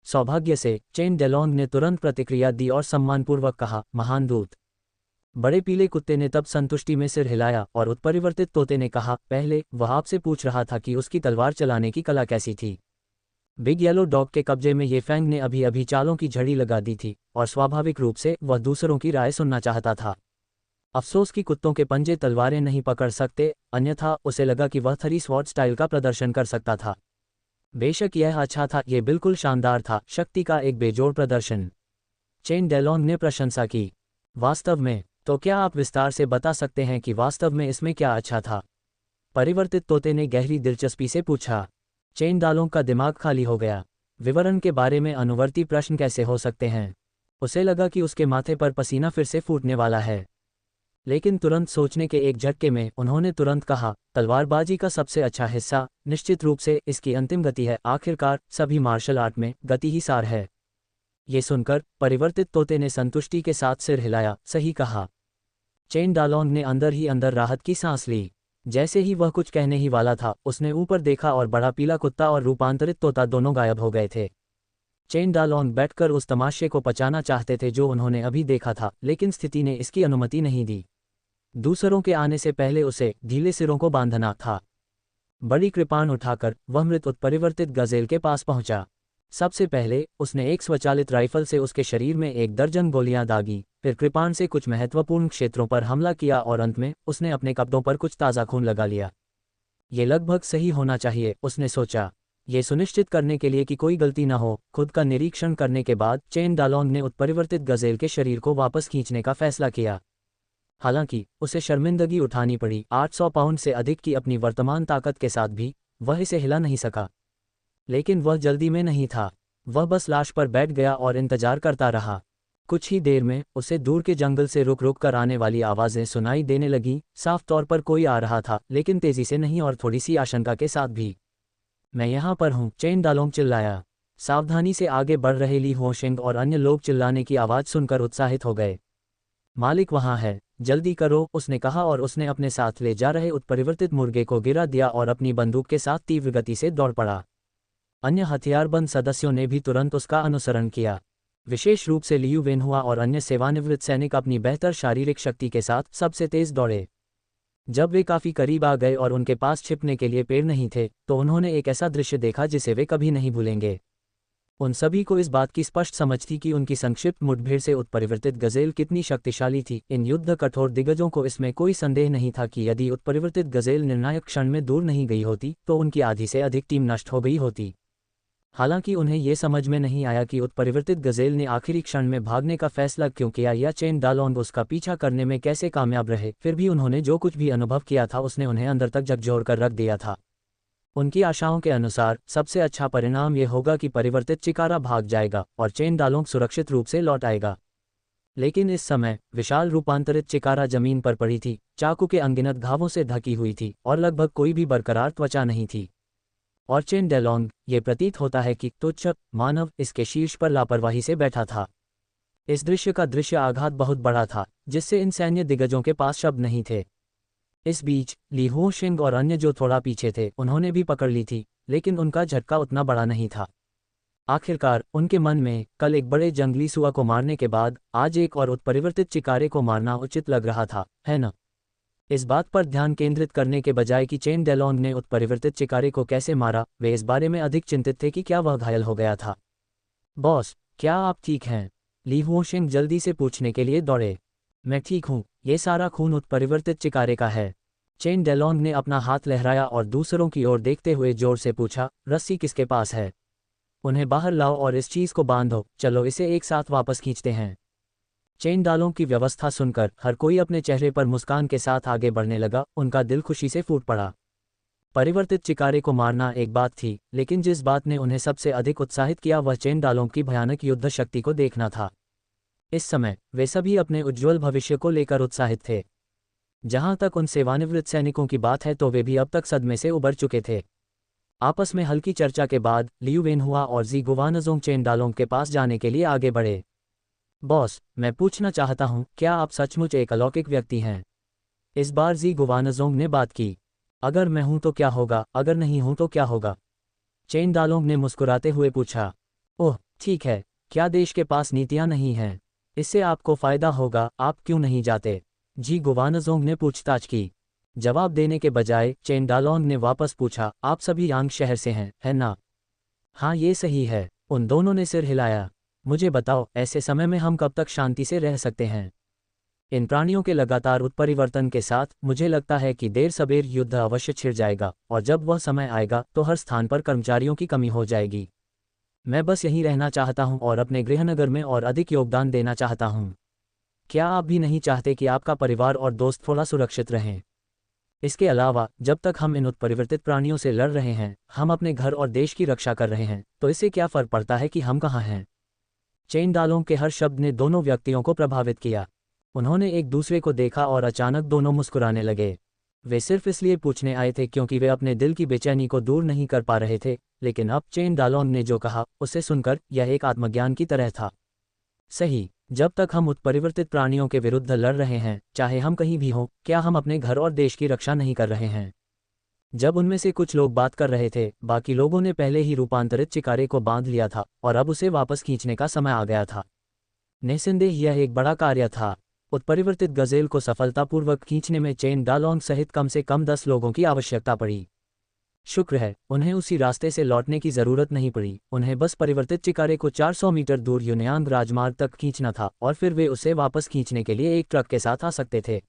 सौभाग्य से चेन डेलोंग ने तुरंत प्रतिक्रिया दी और सम्मानपूर्वक कहा, महान दूत। बड़े पीले कुत्ते ने तब संतुष्टि में सिर हिलाया और उत्परिवर्तित तोते ने कहा, पहले वह आपसे पूछ रहा था कि उसकी तलवार चलाने की कला कैसी थी। बिग येलो डॉग के कब्जे में ये फैंग ने अभी अभी चालों की झड़ी लगा दी थी और स्वाभाविक रूप से वह दूसरों की राय सुनना चाहता था। अफसोस कि कुत्तों के पंजे तलवारें नहीं पकड़ सकते, अन्यथा उसे लगा कि वह 3 स्वॉर्ड स्टाइल का प्रदर्शन कर सकता था। बेशक यह अच्छा था, यह बिल्कुल शानदार था, शक्ति का एक बेजोड़ प्रदर्शन। चेन डेलोंग ने प्रशंसा की। वास्तव में? तो क्या आप विस्तार से बता सकते हैं कि वास्तव में इसमें क्या अच्छा था? परिवर्तित तोते ने गहरी दिलचस्पी से पूछा। चेन डालोंग का दिमाग खाली हो गया। विवरण के बारे में अनुवर्ती प्रश्न कैसे हो सकते हैं? उसे लगा कि उसके माथे पर पसीना फिर से फूटने वाला है, लेकिन तुरंत सोचने के एक झटके में उन्होंने तुरंत कहा, तलवारबाजी का सबसे अच्छा हिस्सा निश्चित रूप से इसकी अंतिम गति है। आखिरकार सभी मार्शल आर्ट में गति ही सार है। ये सुनकर परिवर्तित तोते ने संतुष्टि के साथ सिर हिलाया, सही कहा। चेन डालोंग ने अंदर ही अंदर राहत की सांस ली। जैसे ही वह कुछ कहने ही वाला था, उसने ऊपर देखा और बड़ा पीला कुत्ता और रूपांतरित तोता दोनों गायब हो गए थे। चेन डालोंग बैठकर उस तमाशे को पचाना चाहते थे जो उन्होंने अभी देखा था, लेकिन स्थिति ने इसकी अनुमति नहीं दी। दूसरों के आने से पहले उसे ढीले सिरों को बांधना था। बड़ी कृपाण उठाकर वह मृत उत्परिवर्तित गजेल के पास पहुंचा। सबसे पहले उसने एक स्वचालित राइफल से उसके शरीर में 1 दर्जन गोलियां दागी, फिर कृपाण से कुछ महत्वपूर्ण क्षेत्रों पर हमला किया और अंत में उसने अपने कपड़ों पर कुछ ताज़ा खून लगा लिया। ये लगभग सही होना चाहिए, उसने सोचा। ये सुनिश्चित करने के लिए कि कोई गलती न हो, खुद का निरीक्षण करने के बाद चेन डालोंग ने उत्परिवर्तित गजेल के शरीर को वापस खींचने का फैसला किया। हालांकि उसे शर्मिंदगी उठानी पड़ी, 800 पाउंड से अधिक की अपनी वर्तमान ताकत के साथ भी वह इसे हिला नहीं सका। लेकिन वह जल्दी में नहीं था। वह बस लाश पर बैठ गया और इंतजार करता रहा। कुछ ही देर में उसे दूर के जंगल से रुक रुक कर आने वाली आवाज़ें सुनाई देने लगीं। साफ तौर पर कोई आ रहा था, लेकिन तेजी से नहीं और थोड़ी सी आशंका के साथ भी। मैं यहाँ पर हूँ, चेन डालोंग चिल्लाया। सावधानी से आगे बढ़ रहे ली होशिंग और अन्य लोग चिल्लाने की आवाज़ सुनकर उत्साहित हो गए। मालिक वहाँ है, जल्दी करो, उसने कहा और उसने अपने साथ ले जा रहे उत्परिवर्तित मुर्गे को गिरा दिया और अपनी बंदूक के साथ तीव्र गति से दौड़ पड़ा। अन्य हथियारबंद सदस्यों ने भी तुरंत उसका अनुसरण किया। विशेष रूप से लियू वेनहुआ और अन्य सेवानिवृत्त सैनिक अपनी बेहतर शारीरिक शक्ति के साथ सबसे तेज दौड़े। जब वे काफ़ी करीब आ गए और उनके पास छिपने के लिए पेड़ नहीं थे, तो उन्होंने एक ऐसा दृश्य देखा जिसे वे कभी नहीं भूलेंगे। उन सभी को इस बात की स्पष्ट समझ थी कि उनकी संक्षिप्त मुठभेड़ से उत्परिवर्तित गजेल कितनी शक्तिशाली थी। इन युद्ध कठोर दिग्गजों को इसमें कोई संदेह नहीं था कि यदि उत्परिवर्तित गजेल निर्णायक क्षण में दूर नहीं गई होती तो उनकी आधी से अधिक टीम नष्ट हो गई होती। हालांकि उन्हें ये समझ में नहीं आया कि उत्परिवर्तित गजेल ने आखिरी क्षण में भागने का फैसला क्यों किया या चेन डालोंग उसका पीछा करने में कैसे कामयाब रहे। फिर भी उन्होंने जो कुछ भी अनुभव किया था उसने उन्हें अंदर तक झकझोर कर रख दिया था। उनकी आशाओं के अनुसार सबसे अच्छा परिणाम यह होगा कि परिवर्तित चिकारा भाग जाएगा और चेन डालोंग सुरक्षित रूप से लौट आएगा। लेकिन इस समय विशाल रूपांतरित चिकारा जमीन पर पड़ी थी, चाकू के अनगिनत घावों से ढकी हुई थी और लगभग कोई भी बरकरार त्वचा नहीं थी। और चेन डेलोंग, ये प्रतीत होता है कि तुच्छ मानव इसके शीर्ष पर लापरवाही से बैठा था। इस दृश्य का दृश्य आघात बहुत बड़ा था, जिससे इन सैन्य दिग्गजों के पास शब्द नहीं थे। इस बीच ली होशिंग और अन्य जो थोड़ा पीछे थे, उन्होंने भी पकड़ ली थी। लेकिन उनका झटका उतना बड़ा नहीं था। आखिरकार उनके मन में कल एक बड़े जंगली सुअर को मारने के बाद आज एक और उत्परिवर्तित चिकारे को मारना उचित लग रहा था, है न? इस बात पर ध्यान केंद्रित करने के बजाय कि चेन डेलोंग ने उत्परिवर्तित चिकारे को कैसे मारा, वे इस बारे में अधिक चिंतित थे कि क्या वह घायल हो गया था। बॉस, क्या आप ठीक हैं? ली हुओशेंग जल्दी से पूछने के लिए दौड़े। मैं ठीक हूँ, ये सारा खून उत्परिवर्तित चिकारे का है। चेन डेलोंग ने अपना हाथ लहराया और दूसरों की ओर देखते हुए जोर से पूछा, रस्सी किसके पास है? उन्हें बाहर लाओ और इस चीज़ को बांधो, चलो इसे एक साथ वापस खींचते हैं। चेन डालों की व्यवस्था सुनकर हर कोई अपने चेहरे पर मुस्कान के साथ आगे बढ़ने लगा, उनका दिल खुशी से फूट पड़ा। परिवर्तित चिकारे को मारना एक बात थी, लेकिन जिस बात ने उन्हें सबसे अधिक उत्साहित किया वह चेन डालों की भयानक युद्ध शक्ति को देखना था। इस समय वे सभी अपने उज्ज्वल भविष्य को लेकर उत्साहित थे। जहां तक उन सेवानिवृत्त सैनिकों की बात है तो वे भी अब तक सदमे से उबर चुके थे। आपस में हल्की चर्चा के बाद लियू वेनहुआ और जी गुवानज़ोंग चेन डालोंग के पास जाने के लिए आगे बढ़े। बॉस, मैं पूछना चाहता हूँ, क्या आप सचमुच एक अलौकिक व्यक्ति हैं? इस बार जी गुवानज़ोंग ने बात की। अगर मैं हूं तो क्या होगा, अगर नहीं हूं तो क्या होगा? चेन डालोंग ने मुस्कुराते हुए पूछा। ओह ठीक है, क्या देश के पास नीतियां नहीं हैं? इससे आपको फ़ायदा होगा, आप क्यों नहीं जाते? जी गुवानज़ोंग ने पूछताछ की। जवाब देने के बजाय चेन डालोंग ने वापस पूछा, आप सभी यांग शहर से हैं, है ना? हाँ ये सही है। उन दोनों ने सिर हिलाया। मुझे बताओ, ऐसे समय में हम कब तक शांति से रह सकते हैं? इन प्राणियों के लगातार उत्परिवर्तन के साथ मुझे लगता है कि देर सबेर युद्ध अवश्य छिड़ जाएगा, और जब वह समय आएगा तो हर स्थान पर कर्मचारियों की कमी हो जाएगी। मैं बस यहीं रहना चाहता हूं और अपने गृहनगर में और अधिक योगदान देना चाहता हूं। क्या आप भी नहीं चाहते कि आपका परिवार और दोस्त थोड़ा सुरक्षित रहें? इसके अलावा जब तक हम इन उत्परिवर्तित प्राणियों से लड़ रहे हैं, हम अपने घर और देश की रक्षा कर रहे हैं, तो इससे क्या फर्क पड़ता है कि हम कहाँ हैं? चेन डालोंग के हर शब्द ने दोनों व्यक्तियों को प्रभावित किया। उन्होंने एक दूसरे को देखा और अचानक दोनों मुस्कुराने लगे। वे सिर्फ इसलिए पूछने आए थे क्योंकि वे अपने दिल की बेचैनी को दूर नहीं कर पा रहे थे, लेकिन अब चेन डालोंग ने जो कहा उसे सुनकर यह एक आत्मज्ञान की तरह था। सही, जब तक हम उत्परिवर्तित प्राणियों के विरुद्ध लड़ रहे हैं, चाहे हम कहीं भी हों, क्या हम अपने घर और देश की रक्षा नहीं कर रहे हैं? जब उनमें से कुछ लोग बात कर रहे थे, बाकी लोगों ने पहले ही रूपांतरित चिकारे को बांध लिया था और अब उसे वापस खींचने का समय आ गया था। निस्संदेह यह एक बड़ा कार्य था। उत्परिवर्तित गजेल को सफलतापूर्वक खींचने में चेन डालोंग सहित कम से कम 10 लोगों की आवश्यकता पड़ी। शुक्र है, उन्हें उसी रास्ते से लौटने की जरूरत नहीं पड़ी। उन्हें बस परिवर्तित चिकारे को 400 मीटर दूर यूनयांग राजमार्ग तक खींचना था और फिर वे उसे वापस खींचने के लिए एक ट्रक के साथ आ सकते थे।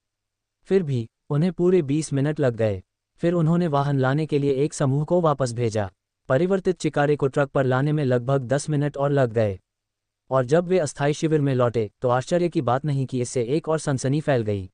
फिर भी उन्हें पूरे 20 मिनट लग गए। फिर उन्होंने वाहन लाने के लिए एक समूह को वापस भेजा। परिवर्तित चिकारे को ट्रक पर लाने में लगभग 10 मिनट और लग गए। और जब वे अस्थायी शिविर में लौटे तो आश्चर्य की बात नहीं कि इससे एक और सनसनी फैल गई।